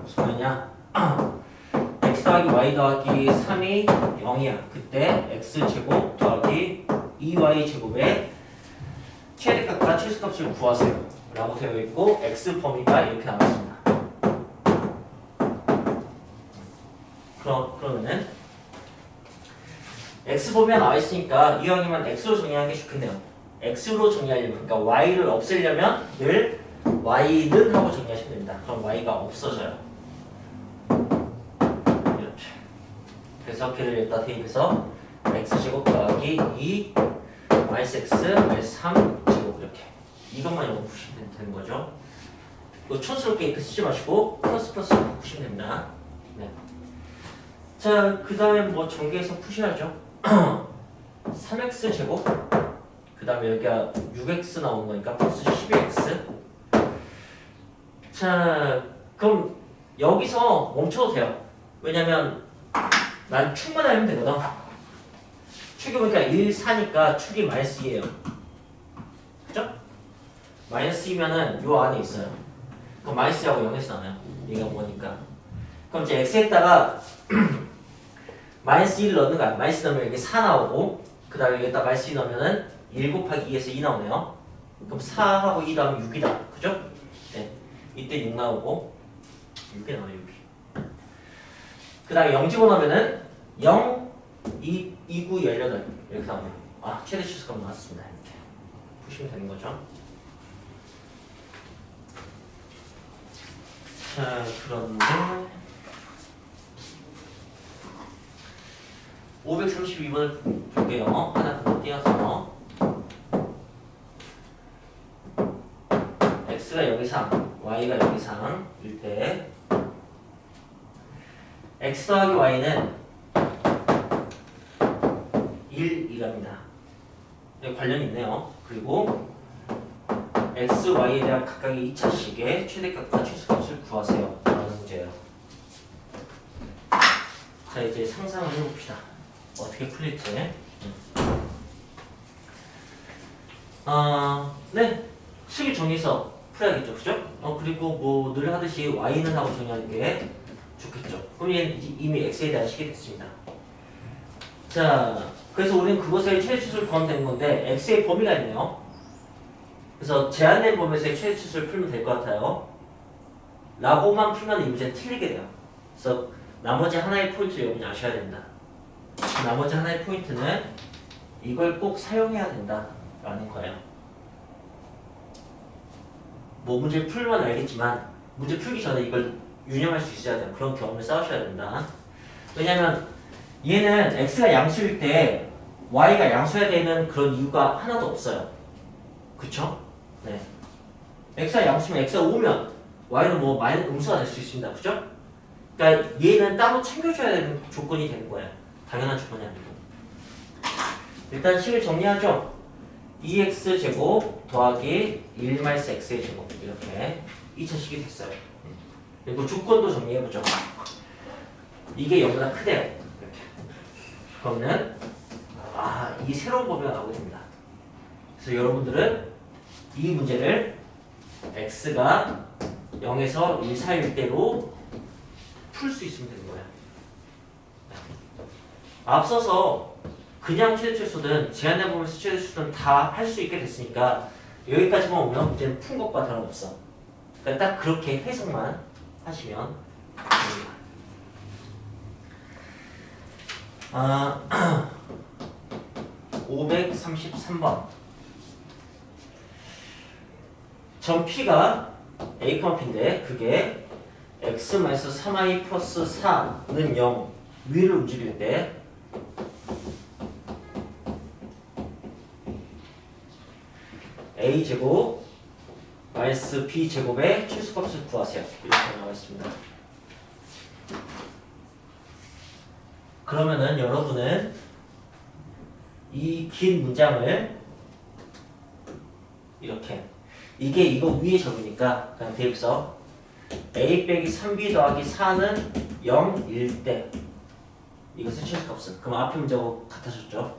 무슨 말이냐? x 더하기 y 더하기 3이 0이야. 그때 x제곱 더하기 2y제곱의 최대값과 최소값을 구하세요 라고 되어 있고, x 범위가 이렇게 나왔습니다. 그러면은 x 범위가 나와 있으니까 이왕이면 x로 정리하는 게 좋겠네요. x로 정리하려면, 그러니까 y를 없애려면 늘 y는 하고 정리하시면 됩니다. 그럼 y가 없어져요. 이렇게. 그래서 걔를 여기다 대입해서 x제곱 더하기 2 마이너스 x 마이너스 3제곱 이렇게. 이것만 영어 푸시면 되는 거죠. 이거 촌스럽게 이렇게 쓰지 마시고 플러스 바꾸시면 됩니다. 네. 자, 그 다음에 뭐 전개해서 푸셔야죠. 3x 제곱, 그 다음에 여기가 6x 나오는 거니까 플러스 12x. 자, 그럼 여기서 멈춰도 돼요. 왜냐면 난 축만 하면 되거든. 축이 보니까 1, 4니까 축이 마이너스 2예요. 그죠? 마이너스 2면은 요 안에 있어요. 그럼 마이너스하고 0에서 나와요. 얘가 뭐니까. 그럼 이제 x에다가 마이너스 1 넣는 거야. 마이너스 넣으면 여기 4 나오고, 그 다음에 여기다 마이너스 2 넣으면은 1 곱하기 2에서 2 나오네요. 그럼 4하고 2 나오면 6이다. 그죠? 네. 이때 6 나오고, 6이 나와요, 6이. 그 다음에 0 집어넣으면은 0, 2, 2, 9, 18. 이렇게 나오네요. 아, 최대 치수값 나왔습니다. 이렇게. 푸시면 되는 거죠. 자, 그런데 532번을 볼게요. 하나 더 띄어서 x가 여기상, y가 여기상일 때 x 더하기 y는 1, 2갑니다. 여기 관련이 있네요. 그리고 x, y에 대한 각각의 2차식의 최대값과 최소값을 구하세요 라는 문제예요. 자, 이제 상상을 해봅시다. 어떻게 풀릴지. 네. 식을 정리해서 풀어야겠죠. 그죠? 그리고 뭐 늘 하듯이 y는 하고 정리하는 게 좋겠죠. 그럼 얘는 이미 x에 대한 식이 됐습니다. 자, 그래서 우리는 그것의 최대치수를 구하면 되는 건데 x의 범위가 있네요. 그래서 제한된 범위에서의 최대치수를 풀면 될 것 같아요. 라고만 풀면 이 문제는 틀리게 돼요. 그래서 나머지 하나의 포인트를 여러분이 아셔야 된다. 나머지 하나의 포인트는 이걸 꼭 사용해야 된다라는 거예요. 뭐 문제를 풀면 알겠지만 문제 풀기 전에 이걸 유념할 수 있어야 돼요. 그런 경험을 쌓으셔야 된다. 왜냐면 얘는 x가 양수일 때 y가 양수해야 되는 그런 이유가 하나도 없어요. 그쵸? 네. x가 양수면 x가 5면 y는 뭐 마이너스 음수가 될 수 있습니다. 그죠? 그러니까 얘는 따로 챙겨줘야 되는 조건이 되는 거예요. 당연한 조건이 아니고. 일단 식을 정리하죠. 2x제곱 더하기 1 마이너스 x의 제곱 이렇게 2차식이 됐어요. 그리고 조건도 정리해보죠. 이게 0보다 크대요. 이렇게. 그러면 이 새로운 범위가 나오게 됩니다. 그래서 여러분들은 이 문제를 x가 0에서 1 사이일 때로 풀 수 있으면 되는 거예요. 앞서서 그냥 최대치수든 제한된 범위에서 최대치수든 다 할 수 있게 됐으니까 여기까지만 오면 문제는 푼 것과 다름없어. 그러니까 딱 그렇게 해석만 하시면 됩니다. 533번. 점 P가 A, P인데 그게 x-3i 플러스 4는 0 위를 움직일 때 a제곱 마이너스 b제곱의 최소값을 구하세요. 이렇게 나와 있습니다. 그러면은 여러분은 이 긴 문장을 이렇게 이게 이거 위에 적으니까 그냥 대입서 a 빼기 3b 더하기 4는 0일 때 이것은 최소값은 그럼 앞에 문제하고 같아졌죠?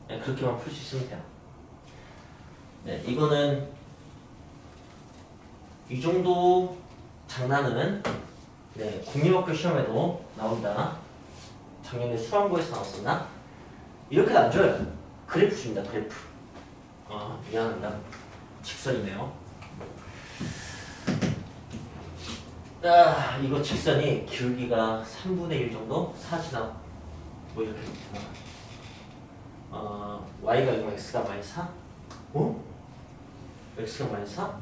네, 그렇게만 풀 수 있으면 돼요. 네, 이거는 이 정도 장난은 네, 국립학교 시험에도 나온다. 작년에 수학고에서 나왔었나? 이렇게 안 줘요. 그래프 줍니다. 그래프. 미안합니다. 직선이네요. 이거 직선이 기울기가 3분의 1 정도? 4 지나 뭐 이렇게 y가 0, x가 마이너스 4? 어? x가 마이너스 4?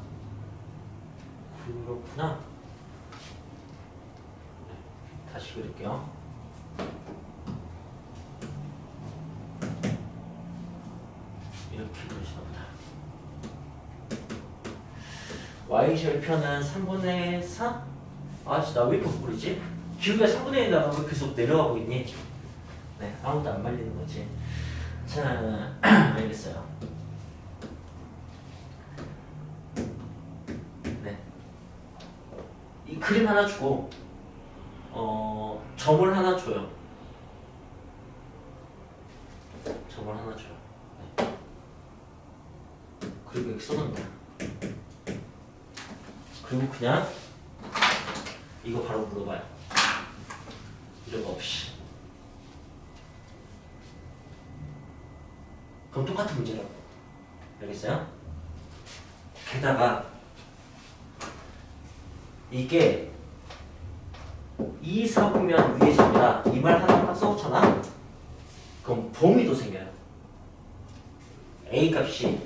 그렇구나. 다시 그릴게요. 이렇게 그리시나 보다. y절편은 3분의 4? 아씨, 나 왜 이렇게 못 그리지? 기울기가 3분의 1이라고 왜 계속 내려가고 있니? 네, 아무도 안 말리는 거지. 자, 알겠어요. 네. 이 그림 하나 주고, 점을 하나 줘요. 점을 하나 줘요. 네. 그리고 이렇게 써놓는다. 그리고 그냥 이거 바로 물어봐요. 이런 거 없이. 그럼 똑같은 문제라고. 알겠어요? 게다가 이게 2, 4보면 위에 접니다. 이 말 하나 딱 써놓잖아? 그럼 범위도 생겨요. A 값이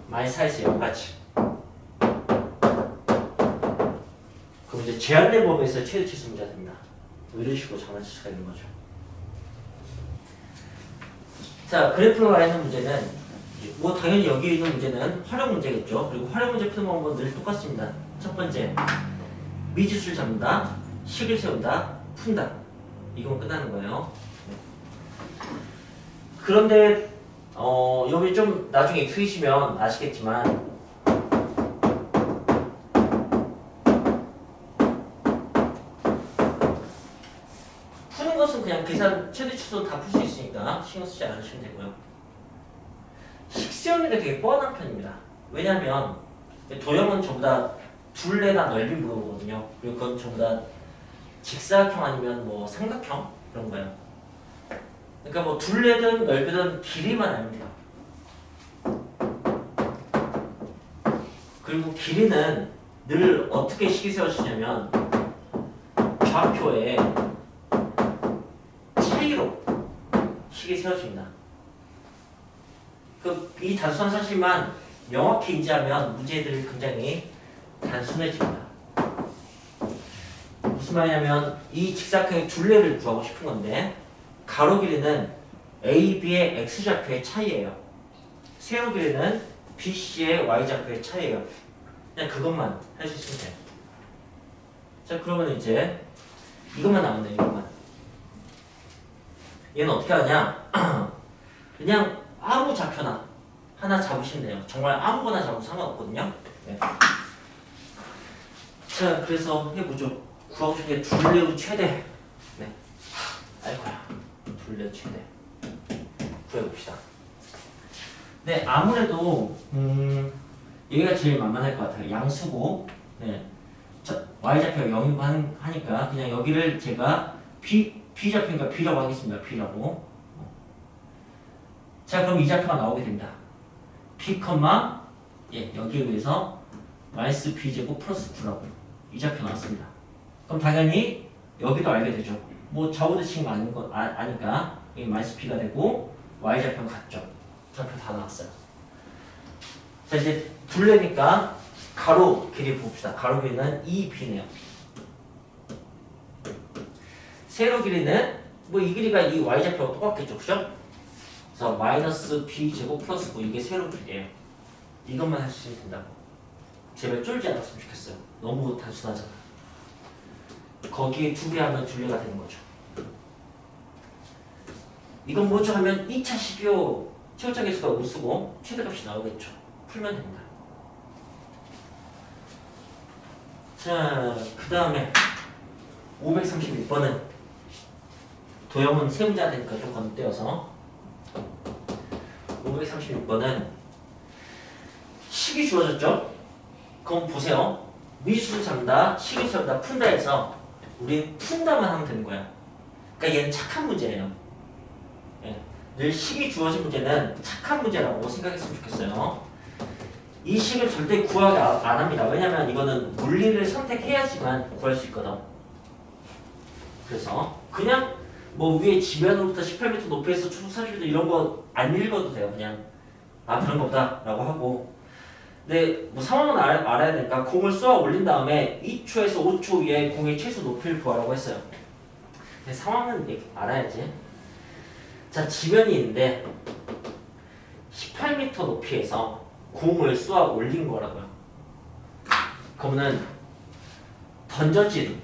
마이너스 4에서 0까지. 그럼 이제 제한된 범위에서 최대 치수 문제가 됩니다. 뭐 이런 식으로 장난칠 수가 있는 거죠. 자, 그래프로 와 있는 문제는 뭐 당연히 여기 있는 문제는 활용 문제겠죠. 그리고 활용 문제 푸는 방법은 늘 똑같습니다. 첫 번째, 미지수를 잡는다, 식을 세운다, 푼다. 이건 끝나는 거예요. 그런데 여기 좀 나중에 익숙해지면 아시겠지만 푸는 것은 그냥 계산 최대 치수 다 풀 수 있으니까 신경 쓰지 않으시면 되고요. 식 세우는 게 되게 뻔한 편입니다. 왜냐하면 도형은 전부 다 둘레나 넓이 물어보거든요. 그리고 그건 전부 다 직사각형 아니면 뭐 삼각형 그런 거예요. 그러니까 뭐 둘레든 넓이든 길이만 알면 돼요. 그리고 길이는 늘 어떻게 식이 세워지냐면 좌표의 차이로 식이 세워집니다. 이 단순한 사실만 명확히 인지하면 문제들이 굉장히 단순해집니다. 무슨 말이냐면 이 직사각형의 둘레를 구하고 싶은 건데 가로 길이는 A, B의 X좌표의 차이예요. 세로 길이는 B, C의 Y좌표의 차이예요. 그냥 그것만 할 수 있으면 돼요. 자, 그러면 이제 이것만 남았네, 이것만. 얘는 어떻게 하냐? 그냥 아무 좌표나 하나 잡으시면 돼요. 정말 아무거나 잡으면 상관없거든요. 네. 자, 그래서 해보죠. 구하고 싶은 게 둘레의 최대. 네. 아이고야. 둘레 최대. 구해봅시다. 네, 아무래도 여기가 제일 만만할 것 같아요. 양수고, 네. y좌표가 0이고 하니까 그냥 여기를 제가 b좌표니까 b라고 하겠습니다. b라고. 자, 그럼 이 좌표가 나오게 됩니다. b, 여기에 의해서 마이너스 b제곱 플러스 9라고 이 좌표 나왔습니다. 그럼 당연히 여기도 알게 되죠. 뭐 좌우대칭 아니까 여기 마이너스 b가 되고 y좌표는 같죠. 좌표 다 나왔어요. 자, 이제 둘레니까 가로 길이 봅시다. 가로 길이는 2b네요. 세로 길이는 뭐 이 길이가 이 y좌표가 똑같겠죠. 그죠? 그래서 마이너스 b제곱 플러스 9 이게 세로 길이에요. 이것만 할 수 있으면 된다고. 제발 쫄지 않았으면 좋겠어요. 너무 단순하잖아. 거기에 2배 하면 둘레가 되는 거죠. 이건 뭐죠 하면 2차 식이요. 최고차 계수가 우수고 최대값이 나오겠죠. 풀면 됩니다. 자, 그 다음에 531번은 도형은 세 문제가 되니까 좀 건너뛰어서 536번은 식이 주어졌죠? 그럼 보세요. 미수를 잡는다, 식을 잡는다, 푼다 해서 우린 푼다만 하면 되는 거야. 그러니까 얘는 착한 문제예요. 예. 늘 식이 주어진 문제는 착한 문제라고 생각했으면 좋겠어요. 이 식을 절대 구하기 안 합니다. 왜냐면 이거는 물리를 선택해야지만 구할 수 있거든. 그래서 그냥 뭐 위에 지면으로부터 18m 높이에서 초속 30m 이런 거 안 읽어도 돼요. 그냥 그런 거다 라고 하고. 근데 뭐 상황은 알아야 되니까 공을 쏘아 올린 다음에 2초에서 5초 위에 공의 최소 높이를 구하라고 했어요. 근데 상황은 알아야지. 자, 지면이 있는데 18m 높이에서 공을 쏘아 올린 거라고요. 그러면은 던져진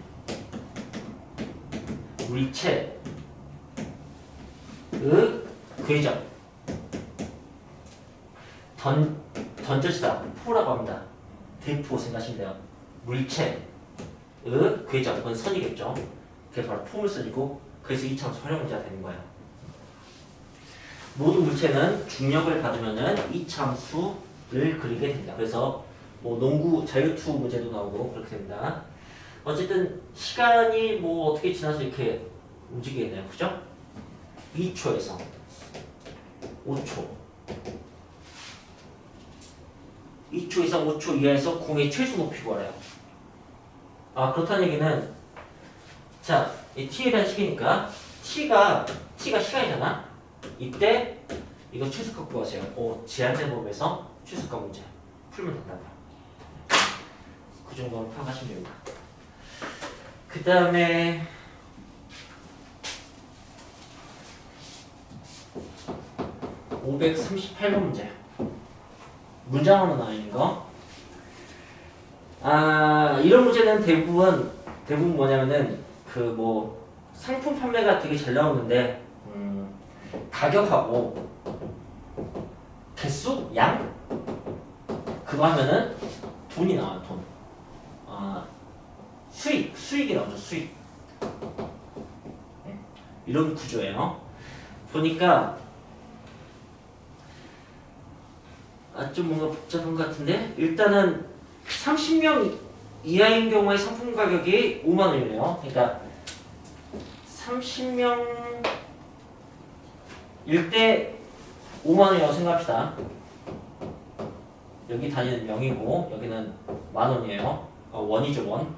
물체의 궤적 던져지다 포라고 합니다. 대포 생각하시면 돼요. 물체의 궤적, 그건 선이겠죠. 그게 바로 포물선이고 그래서 이차함수 활용 문제가 되는 거예요. 모든 물체는 중력을 받으면은 이차함수를 그리게 됩니다. 그래서 뭐 농구 자유투 문제도 나오고 그렇게 됩니다. 어쨌든 시간이 뭐 어떻게 지나서 이렇게 움직이겠네요. 그죠? 2초에서 5초 2초 이상 5초 이하에서 공의 최소 높이 구하래요. 그렇다는 얘기는 자, 이 t에 대한 식이니까 t가 시간이잖아. 이때 이거 최소값 구하세요. 제한된 범위에서 최소값 문제 풀면 된다고요. 그 정도만 파악하시면 됩니다. 그 다음에 538번 문제. 문장으로 나와 있는 거. 이런 문제는 대부분 뭐냐면은 그 뭐 상품 판매가 되게 잘 나오는데 가격하고 개수, 양 그거 하면은 돈이 나와요. 돈. 수익이 나오죠. 수익. 이런 구조예요. 보니까 좀 뭔가 복잡한 것 같은데 일단은 30명 이하인 경우에 상품 가격이 5만 원이래요. 그러니까 30명일 때 5만 원이라고 생각합시다. 여기 단위는 0이고 여기는 만 원이에요. 원이죠, 원.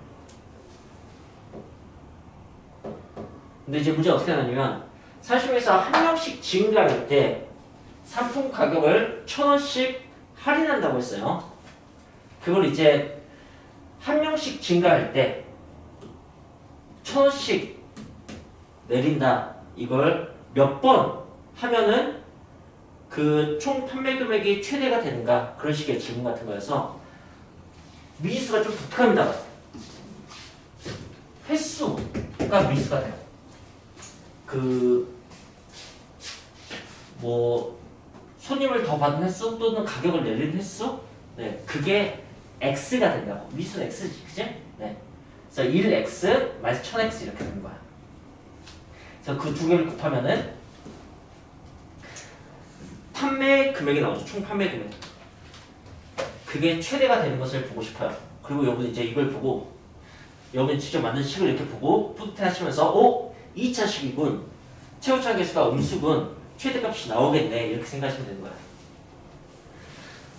근데 이제 문제가 어떻게 나냐면 30명에서 한 명씩 증가할 때 상품 가격을 1,000원씩 할인한다고 했어요. 그걸 이제 한 명씩 증가할 때 1,000원씩 내린다. 이걸 몇 번 하면은 그 총 판매 금액이 최대가 되는가 그런 식의 질문 같은 거여서 미지수가 좀 독특합니다. 횟수가 미지수가 돼요. 뭐 손님을 더 받은 횟수 또는 가격을 내린 횟수, 네, 그게 x가 된다고. 미수는 x지, 그지? 네. 그래서 1x 마이너스 1000x 이렇게 되는 거야. 그래서 그 두 개를 곱하면은 판매 금액이 나오죠. 총 판매 금액. 그게 최대가 되는 것을 보고 싶어요. 그리고 여러분 이제 이걸 보고 여러분 직접 만든 식을 이렇게 보고 뿌듯해 하시면서 2차 식이군. 최고차 계수가 음수군. 최대값이 나오겠네. 이렇게 생각하시면 되는 거야.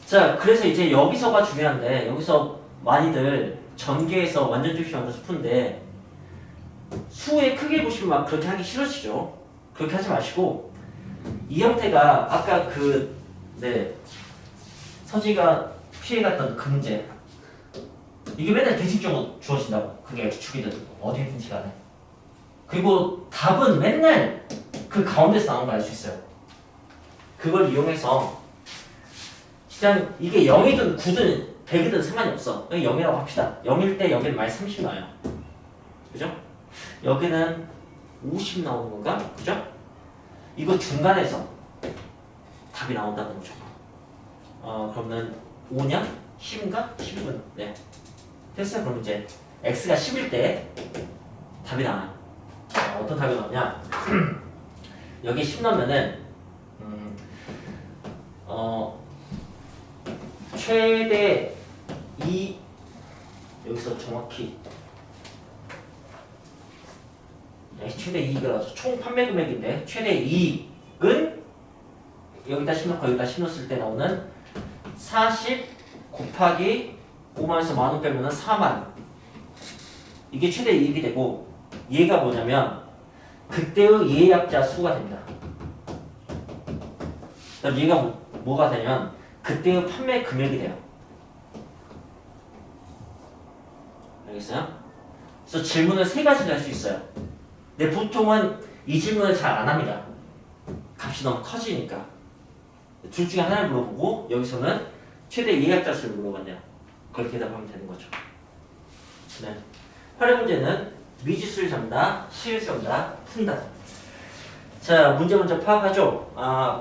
자, 그래서 이제 여기서가 중요한데 여기서 많이들 전개해서 완전 접시 만들어서 푸는데 수의 크게 보시면 막 그렇게 하기 싫으시죠? 그렇게 하지 마시고 이 형태가 아까 서지가 피해갔던 그 문제 이게 맨날 대칭적으로 주어진다고. 그게 X축이든 어디든지 간에. 그리고 답은 맨날 그 가운데서 나오는 걸 알 수 있어요. 그걸 이용해서 그냥 이게 0이든 9든 100이든 상관이 없어. 0이라고 합시다. 0일 때 여기는 마이너스 30 나와요. 그죠? 여기는 50 나오는 건가? 그죠? 이거 중간에서 답이 나온다는 거죠. 그러면 5냐? 10인가? 10이면 네. 됐어요. 그럼 이제 x가 10일 때 답이 나와요. 어떤 답이 나오냐? 여기 10 넣으면은 최대 2 여기서 정확히 최대 이익이라서 총 판매 금액인데 최대 이익은 여기다 10 넣고 여기다 10 넣었을 때 나오는 40 곱하기 5만에서 만원 빼면은 4만 이게 최대 이익이 되고 얘가 뭐냐면 그때의 예약자 수가 됩니다. 그럼 얘가 뭐가 되냐면 그때의 판매 금액이 돼요. 알겠어요? 그래서 질문을 세 가지를 할 수 있어요. 근데 보통은 이 질문을 잘 안 합니다. 값이 너무 커지니까. 둘 중에 하나를 물어보고 여기서는 최대 예약자 수를 물어봤네요. 그걸 대답하면 되는 거죠. 네. 활용 문제는 미지수를 잡는다, 시를 세운다, 푼다. 자, 문제 먼저 파악하죠.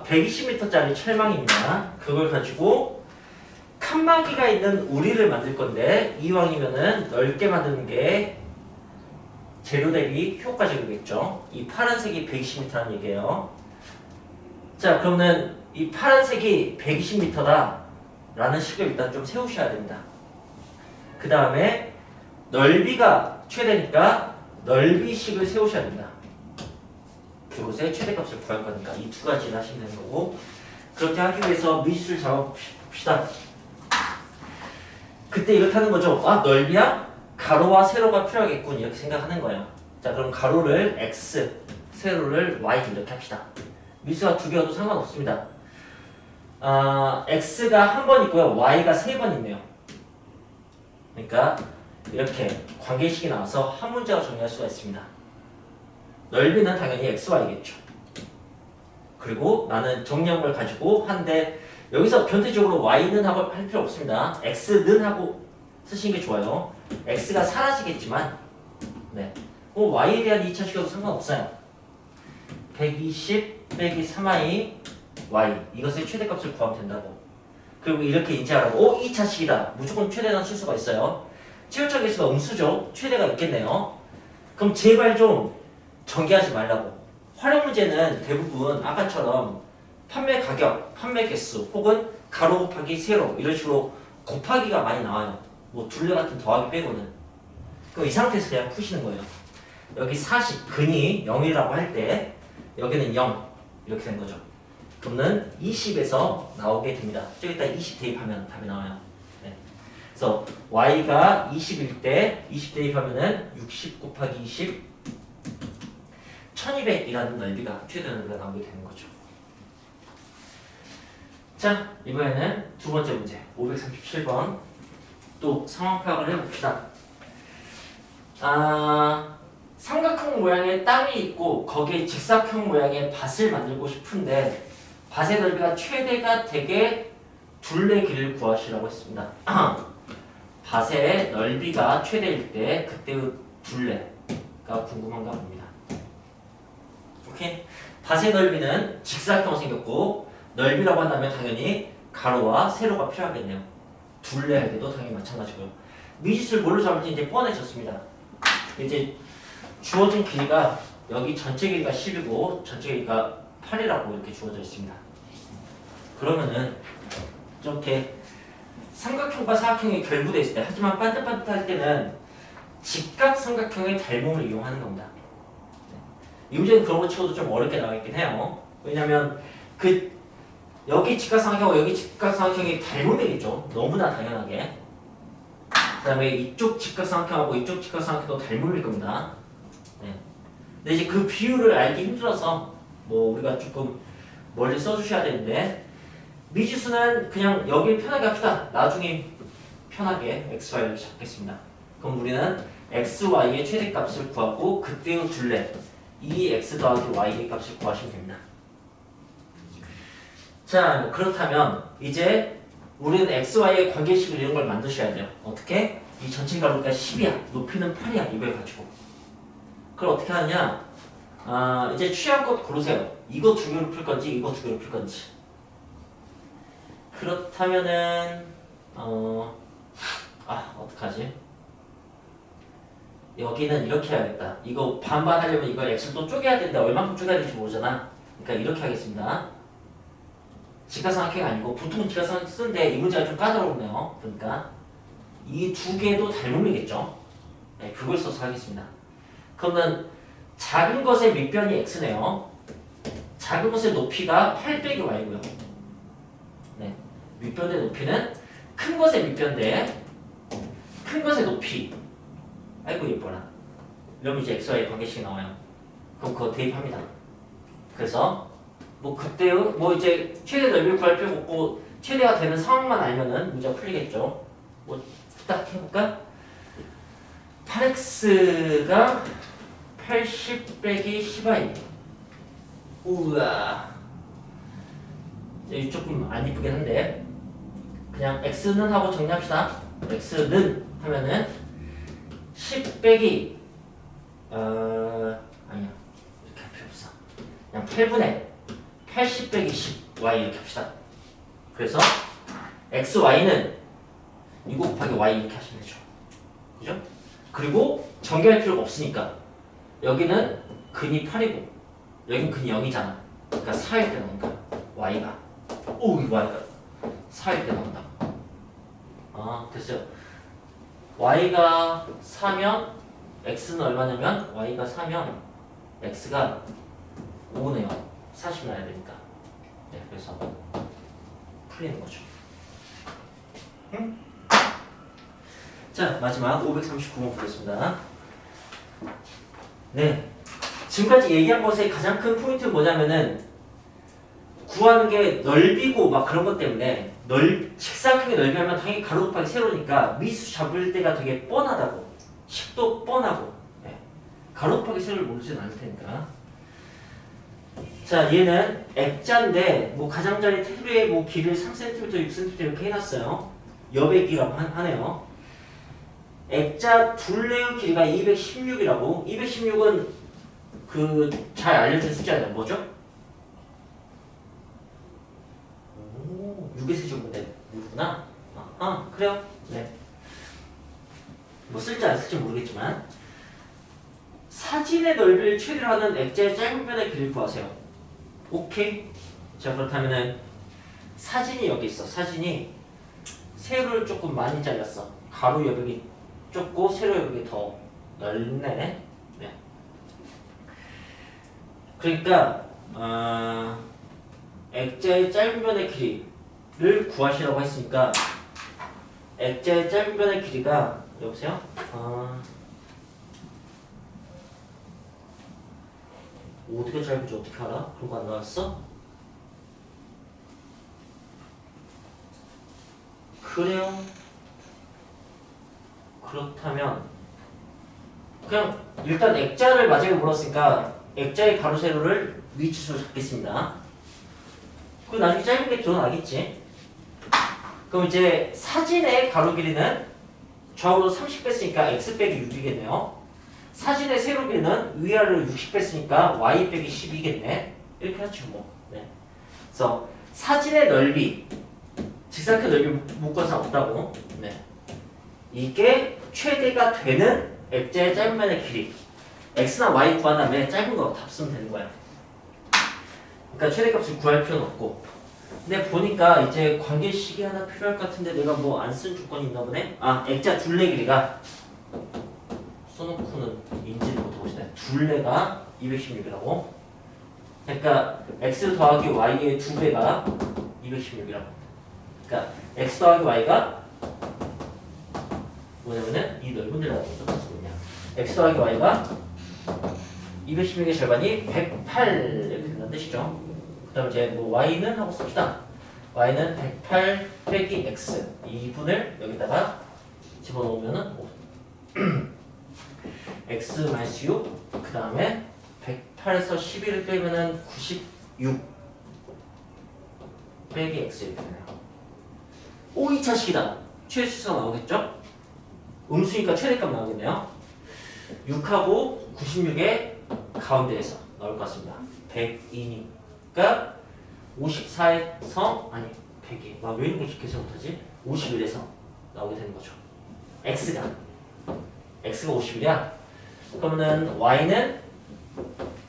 120m짜리 철망입니다. 그걸 가지고 칸막이가 있는 우리를 만들 건데 이왕이면은 넓게 만드는 게 재료 대비 효과적이겠죠. 이 파란색이 120m라는 얘기예요. 자, 그러면 이 파란색이 120m다 라는 식을 일단 좀 세우셔야 됩니다. 그 다음에 넓이가 최대니까 넓이식을 세우셔야 됩니다. 그곳의 최대값을 구할 거니까 이 두 가지를 하시면 되는 거고 그렇게 하기 위해서 미지수를 잡아봅시다. 그때 이렇게 하는 거죠. 넓이야? 가로와 세로가 필요하겠군 이렇게 생각하는 거예요. 자, 그럼 가로를 x, 세로를 y 이렇게 합시다. 미수가 두 개여도 상관없습니다. x가 한 번 있고요. y가 세 번 있네요. 그러니까 이렇게 관계식이 나와서 한 문제가 정리할 수가 있습니다. 넓이는 당연히 xy겠죠. 그리고 나는 정리한 걸 가지고 한데 여기서 변태적으로 y는 하고 할 필요 없습니다. x는 하고 쓰시는 게 좋아요. x가 사라지겠지만 네. y에 대한 2차식여도 상관없어요. 120 빼기 3i y 이것의 최대값을 구하면 된다고. 그리고 이렇게 인지하라고 2차식이다. 무조건 최대는 칠 수가 있어요. 치우쳐 개수가 음수죠. 최대가 있겠네요. 그럼 제발 좀 전개하지 말라고. 활용 문제는 대부분 아까처럼 판매 가격, 판매 개수 혹은 가로 곱하기 세로 이런 식으로 곱하기가 많이 나와요. 뭐 둘레 같은 더하기 빼고는. 그럼 이 상태에서 그냥 푸시는 거예요. 여기 40 근이 0이라고 할 때 여기는 0 이렇게 된 거죠. 그러면 20에서 나오게 됩니다. 저기다 20 대입하면 답이 나와요. 네. 그래서 y가 20일 때 20 대입하면은 60 곱하기 20 1200이라는 넓이가 최대 넓이가 나오게 되는 거죠. 자, 이번에는 두 번째 문제 537번 또 상황 파악을 해봅시다. 삼각형 모양의 땅이 있고 거기에 직사형 모양의 밭을 만들고 싶은데 밭의 넓이가 최대가 되게 둘레 길이를 구하시라고 했습니다. 밭의 넓이가 최대일 때 그때의 둘레가 궁금한가 봅니다. 오케이? 밭의 넓이는 직사형으로 생겼고 넓이라고 한다면 당연히 가로와 세로가 필요하겠네요. 둘레 할 때도 당연히 마찬가지고요. 미지수를 뭘로 잡을지 이제 뻔해졌습니다. 이제 주어진 길이가 여기 전체 길이가 10이고 전체 길이가 8이라고 이렇게 주어져 있습니다. 그러면은 이렇게 삼각형과 사각형이 결부되어 있을 때 하지만 반듯반듯할 때는 직각삼각형의 닮음을 이용하는 겁니다. 이 문제는 그런 거 치고도 좀 어렵게 나와있긴 해요. 왜냐면 여기 직각삼각형과 여기 직각삼각형이 닮음이겠죠. 너무나 당연하게. 그 다음에 이쪽 직각삼각형하고 이쪽 직각삼각형도 닮음일 겁니다. 네. 근데 이제 그 비율을 알기 힘들어서 뭐 우리가 조금 멀리 써주셔야 되는데 미지수는 그냥 여기 편하게 합시다. 나중에 편하게 x, y를 잡겠습니다. 그럼 우리는 x, y의 최대값을 구하고 그때의 둘레 이 x 더하기 y의 값을 구하시면 됩니다. 자, 그렇다면 이제 우리는 x, y의 관계식을 이런 걸 만드셔야 돼요. 어떻게? 이 전체 가로가 10이야. 높이는 8이야. 이걸 가지고. 그걸 어떻게 하느냐? 이제 취향 것 고르세요. 이거 두 개로 풀 건지 이거 두 개로 풀 건지. 그렇다면은 어떡하지? 여기는 이렇게 해야겠다. 이거 반반 하려면 이걸 x를 또 쪼개야 되는데 얼만큼 쪼개야 될지 모르잖아. 그러니까 이렇게 하겠습니다. 직각삼각형이 아니고 보통은 직각삼각형 쓰는데 이 문제가 좀 까다롭네요. 그러니까 이 두 개도 닮음이겠죠. 네, 그걸 써서 하겠습니다. 그러면 작은 것의 밑변이 x네요. 작은 것의 높이가 8 빼기 y고요. 네, 밑변의 높이는 큰 것의 밑변대 큰 것의 높이. 아이고 예뻐라. 이러면 이제 x와의 관계식이 나와요. 그럼 그거 대입합니다. 그래서 뭐 그때의 뭐 이제 최대 넓이를 구할 필요 없고 최대가 되는 상황만 알면은 문제가 풀리겠죠. 뭐 딱 해볼까? 8x가 80 빼기 10y. 우와. 이제 조금 안 이쁘긴 한데 그냥 x는 하고 정리합시다. x는 하면은 10 빼기 아니야 이렇게 할 필요 없어. 그냥 8분의 80 빼기 10 y 이렇게 합시다. 그래서 x, y는 이거 곱하기 y 이렇게 하시면 되죠. 그죠? 그리고 전개할 필요가 없으니까 여기는 근이 8이고 여기는 근이 0이잖아. 그러니까 4일 때 나온다. y가 이거 y가 4일 때 나온다. 아 됐어요. y가 4면 x는 얼마냐면 y가 4면 x가 5네요. 40 나야 되니까. 네, 그래서 풀리는 거죠. 응? 자, 마지막 539번 보겠습니다. 네, 지금까지 얘기한 것의 가장 큰 포인트는 뭐냐면은 구하는 게 넓이고 막 그런 것 때문에 직사각형의 넓이하면 당연히 가로 곱하기 세로니까 미수 잡을 때가 되게 뻔하다고. 식도 뻔하고. 네. 가로 곱하기 세로를 모르진 않을 테니까. 자, 얘는 액자인데 뭐 가장자리 테두리에 뭐 길이를 3cm, 6cm 이렇게 해놨어요. 여백이라고 하네요. 액자 둘레의 길이가 216이라고. 216은 그 잘 알려진 숫자예요. 뭐죠? 6의 세제곱인데 6구나. 그래요. 네. 뭐 쓸지 안 쓸지 모르겠지만 사진의 넓이를 최대로 하는 액자의 짧은 변의 길이를 구하세요. 오케이. 자, 그렇다면은 사진이 여기 있어. 사진이 세로를 조금 많이 잘랐어. 가로 여백이 좁고 세로 여백이 더 넓네. 네. 그러니까 액자의 짧은 변의 길이를 구하시라고 했으니까 액자의 짧은 변의 길이가 여보세요? 어떻게 짧은지 어떻게 알아? 그런 거 안 나왔어? 그래요? 그렇다면 그냥 일단 액자를 마지막에 물었으니까 액자의 가로 세로를 위치수로 잡겠습니다. 그 나중에 짧은 게 드러나겠지. 그럼 이제 사진의 가로 길이는 좌우로 30 뺐으니까 x 빼기 6이겠네요. 사진의 세로 길이는 위아래로 60 뺐으니까 y 빼기 10이겠네. 이렇게 하죠 뭐. 네. 그래서 사진의 넓이, 직사각형 넓이 묶어서 없다고. 네. 이게 최대가 되는 액자의 짧은 면의 길이. x나 y 구한 다음에 짧은 거 답 쓰면 되는 거야. 그러니까 최대값을 구할 필요는 없고. 근데 보니까 이제 관계식이 하나 필요할 것 같은데 내가 뭐 안 쓴 조건이 있나 보네. 액자 둘레 길이가 써놓고는 인지를 못하고 있네. 둘레가 216이라고. 그러니까 x 더하기 y의 2배가 216이라고. 그러니까 x 더하기 y가 뭐냐면은 이 넓은 데를 어디서 쓰고 있냐. x 더하기 y가 216의 절반이 108 이렇게 된다는 뜻이죠. 그 다음에 이제 뭐 y는 하고 씁시다. y는 108 빼기 x 2분을 여기다가 집어넣으면은 x 마이너스 6, 그 다음에 108에서 11을 빼면은 96 빼기 x 이렇게 되네요. 2차식이다. 최수수가 나오겠죠? 음수니까 최대값 나오겠네요. 6하고 96의 가운데에서 나올 것 같습니다. 102니까 54에서 100이 왜 이런 걸 계산 못하지? 51에서 나오게 되는 거죠. x가 51이야. 그러면은 y는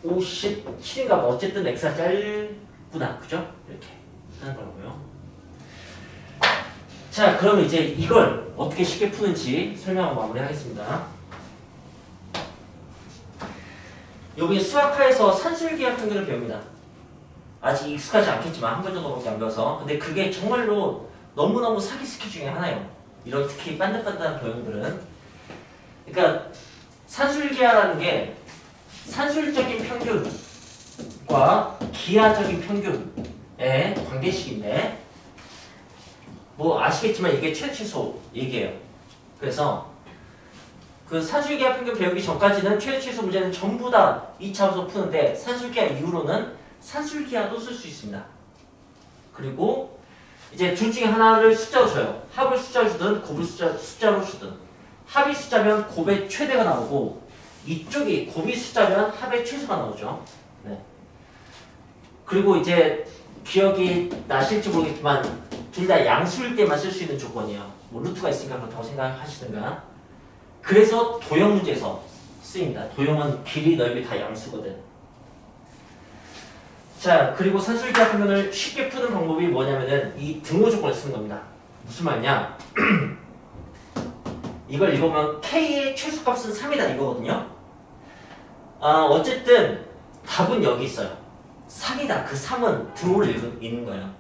57인가 뭐 어쨌든 x가 짧구나. 그죠? 이렇게 하는 거라고요. 자, 그러면 이제 이걸 어떻게 쉽게 푸는지 설명하고 마무리하겠습니다. 여기 수학하에서 산술기하 평균을 배웁니다. 아직 익숙하지 않겠지만 한 번 정도밖에 안 배워서. 근데 그게 정말로 너무너무 사기 스킬 중에 하나예요. 이런 특히 반듯반듯한 도형들은. 그러니까 산술기하라는 게 산술적인 평균과 기하적인 평균의 관계식인데, 뭐 아시겠지만 이게 최대치수 얘기예요. 그래서 그 산술기하 평균 배우기 전까지는 최대치수 문제는 전부 다 2차원에서 푸는데, 산술기하 이후로는 산술기하도 쓸 수 있습니다. 그리고 이제 둘 중에 하나를 숫자로 줘요. 합을 숫자로 주든 곱을 숫자로 주든. 합이 숫자면 곱의 최대가 나오고, 이쪽이 곱이 숫자면 합의 최소가 나오죠. 네. 그리고 이제 기억이 나실지 모르겠지만 둘 다 양수일 때만 쓸 수 있는 조건이에요. 뭐 루트가 있으니까 그렇다고 생각하시든가. 그래서 도형 문제에서 쓰입니다. 도형은 길이, 넓이 다 양수거든. 자, 그리고 산술기하 평균을 쉽게 푸는 방법이 뭐냐면은 이 등호 조건을 쓰는 겁니다. 무슨 말이냐? 이걸 읽어보면 k의 최소값은 3이다 이거거든요. 어쨌든 답은 여기 있어요. 3이다. 그 3은 등호를 읽는 거예요.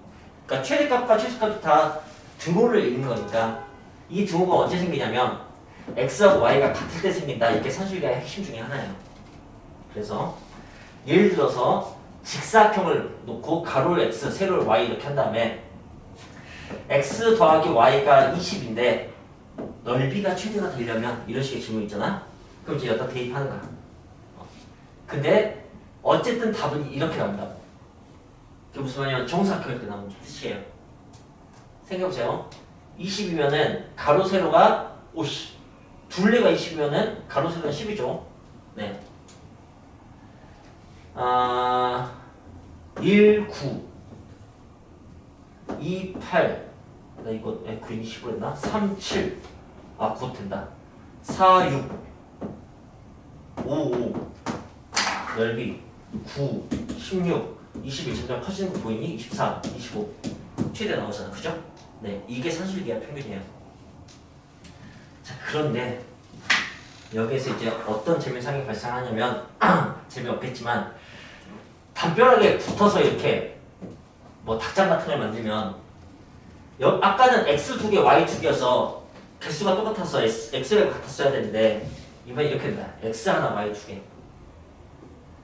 그러니까 최대값과 최소값이 다 등호를 읽는 거니까, 이 등호가 언제 생기냐면 x하고 y가 같을 때 생긴다. 이게 산술기하의 핵심 중에 하나예요. 그래서 예를 들어서 직사각형을 놓고 가로를 x, 세로를 y 이렇게 한 다음에 x 더하기 y가 20인데 넓이가 최대가 되려면 이런 식의 질문 있잖아. 그럼 이제 여기다 대입하는 거야. 근데 어쨌든 답은 이렇게 나온다고. 그게 무슨 말이냐면 정사각형일 때 나오는 뜻이에요. 생각해보세요. 20이면은 가로 세로가 50, 둘레가 20이면은 가로 세로가 10이죠. 네. 1, 9, 2, 8, 나 이거 9, 20으로 했나? 3, 7, 곧 된다. 4, 6, 5, 5, 넓이 9, 16, 21, 점점 커지는 거 보이니? 24, 25 최대 나오잖아. 그죠? 네, 이게 산술기하 평균이에요. 자, 그런데 여기에서 이제 어떤 재미상이 발생하냐면 재미없겠지만 담벼락에 붙어서 이렇게 뭐 닭장 같은 걸 만들면 아까는 x 2개, y 2개여서 개수가 똑같아서 x가 같았어야 되는데 이번에 이렇게 된다. x 하나, y 2개.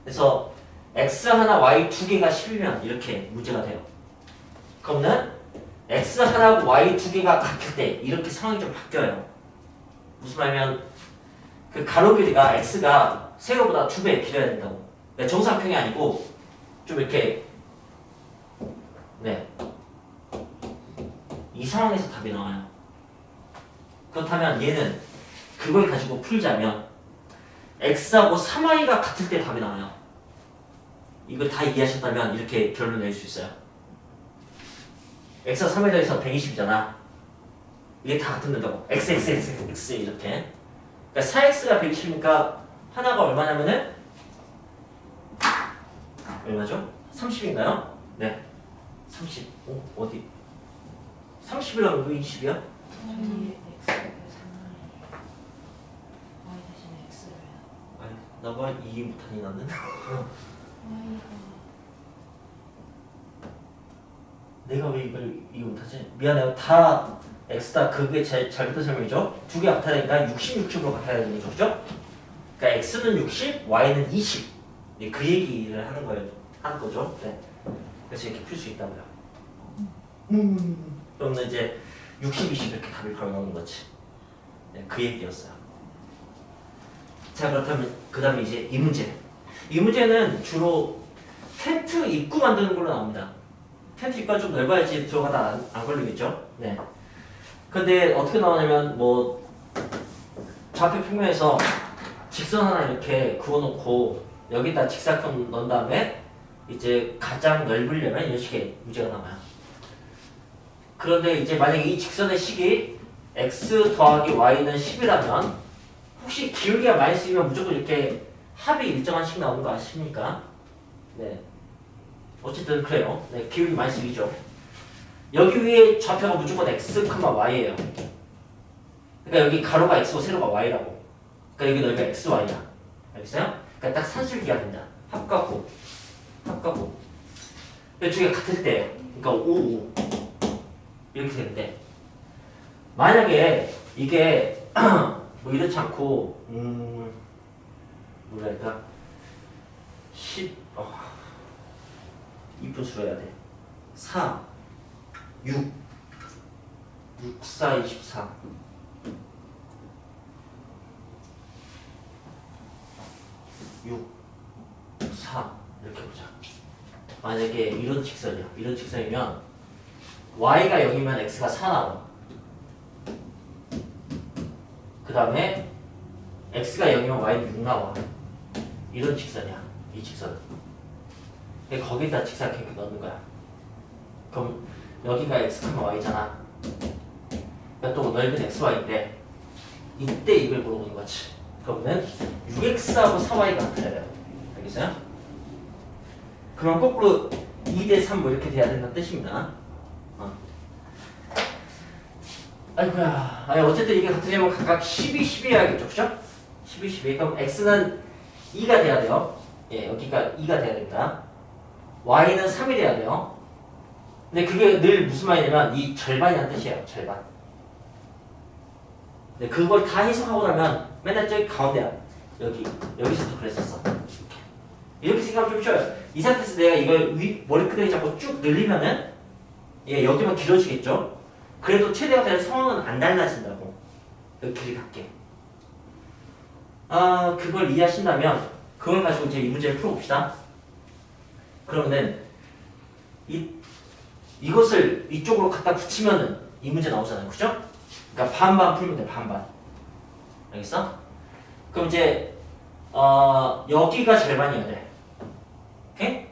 그래서 x 하나, y 2개가 10이면 이렇게 문제가 돼요. 그러면 x 하나하고 y 2개가 같을 때 이렇게 상황이 좀 바뀌어요. 무슨 말이냐면 그 가로 길이가 x가 세로보다 2배 길어야 된다고. 그러니까 정사각형이 아니고 좀 이렇게, 네, 이 상황에서 답이 나와요. 그렇다면 얘는 그걸 가지고 풀자면 x하고 3y가 같을 때 답이 나와요. 이걸 다 이해하셨다면 이렇게 결론 낼 수 있어요. x가 3에 더해서 120이잖아. 이게 다 같은 된다고. x 이렇게. 그러니까 4x가 120이니까 하나가 얼마냐면은 얼마죠? 30인가요? 네. 30. 어디? 30이랑 왜 20이야? 나가 이해 못하니 나는? 내가 왜 이걸 이해 못하지? 미안해요. 다 x다. 그게 잘못된 설명이죠? 두 개 같아야 되니까 60, 60으로 같아야 되는 거죠. 그죠? 그러니까 x는 60, y는 20. 네, 그 얘기를 하는 거죠. 네. 그래서 이렇게 풀 수 있다고요. 그러면 이제 60, 20 이렇게 답이 바로 나오는 거지. 네, 그 얘기였어요. 자, 그렇다면 그 다음에 이제 이 문제. 이 문제는 주로 텐트 입구 만드는 걸로 나옵니다. 텐트 입구가 좀 넓어야지 들어가다 안 걸리겠죠? 네. 근데 어떻게 나오냐면 뭐 좌표 평면에서 직선 하나 이렇게 그어놓고 여기다 직사각형 넣은 다음에 이제 가장 넓으려면 이런 식의 문제가 나와요. 그런데 이제 만약에 이 직선의 식이 x 더하기 y는 10이라면 혹시 기울기가 많이 쓰이면 무조건 이렇게 합이 일정한씩 나오는 거 아십니까? 네. 어쨌든 그래요. 네, 기울기 많이 쓰이죠. 여기 위에 좌표가 무조건 x, y예요. 그러니까 여기 가로가 x고 세로가 y라고. 그러니까 여기 넓이가 x, y야. 알겠어요? 그러니까 딱 산술기가 된다. 합과 곱. 합과 곱. 두 개가 같을 때, 그러니까 5, 5 이렇게 되는데 만약에 이게 뭐 이렇지 않고 뭐랄까 2분수로 해야 돼. 4, 6, 4, 24 6, 4 이렇게 보자. 만약에 이런 직선이야. 이런 직선이면 y가 0이면 x가 4 나와. 그 다음에 x가 0이면 y는 6 나와. 이런 직선이야. 이 직선. 거기다 직사각형을 넣는 거야. 그럼 여기가 x, y잖아. 그러니까 또 넓이는 x, y인데 이때 이걸 물어보는 거지. 그러면 6x하고 4y가 같아야 돼요. 알겠어요? 그럼 거꾸로 2대 3 뭐 이렇게 돼야 된다는 뜻입니다. 아이고야. 아니 어쨌든 이게 같으려면 각각 12, 12 해야겠죠. 그죠? 12, 12. 그럼 x는 2가 돼야 돼요. 예, 여기가 2가 돼야 됩니다. y는 3이 돼야 돼요. 근데 그게 늘 무슨 말이냐면 이 절반이라는 뜻이에요. 절반. 네, 그걸 다 해석하고 나면 맨날 저기 가운데야. 여기서도 그랬었어. 이렇게 생각하면 좀 쉬워요. 이 상태에서 내가 이걸 머리끄댕이 잡고 쭉 늘리면은 예, 여기만 길어지겠죠? 그래도 최대가 되는 상황은 안 달라진다고. 여기 길이 같게. 그걸 이해하신다면 그걸 가지고 이제 이 문제를 풀어봅시다. 그러면은 이것을 이쪽으로 갖다 붙이면은 이 문제 나오잖아요. 그죠? 그러니까 반반 풀면 돼. 반반. 알겠어? 그럼 이제 여기가 절반이어야 돼. 오케이?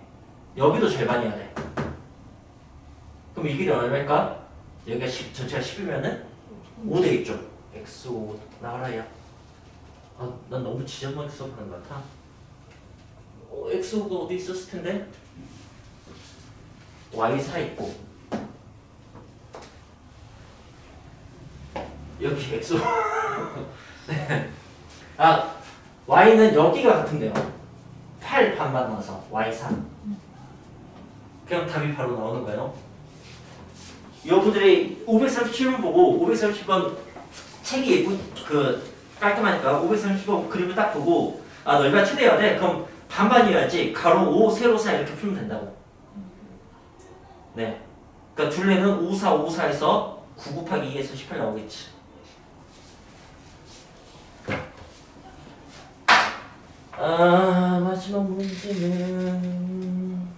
여기도 절반이어야 돼. 그럼 이 길이 얼마일까? 여기가 전체가 10이면은 5 되겠죠? x5 나가라 야. 난 너무 지저분하게 수업하는 것 같아. x5가 어디 있었을 텐데? y4 있고 여기 x5 네. y는 여기가 같은데요. 8 반반 넣어서 y4 그럼 답이 바로 나오는 거예요. 여러분들이 537번 보고 530번 책이 예쁜 깔끔하니까 530번 그림을 딱 보고 넓이가 최대여야 돼. 그럼 반반이어야지 가로 5, 세로 4 이렇게 풀면 된다고. 네. 그러니까 둘레는 5, 4, 5, 4에서 9 곱하기 2에서 18 나오겠지. 마지막 문제는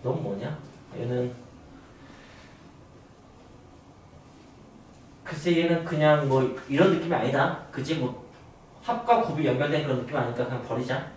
너무 뭐냐? 얘는 글쎄 얘는 그냥 뭐 이런 느낌이 아니다. 그치? 뭐 합과 곱이 연결된 그런 느낌 아니까 그냥 버리자.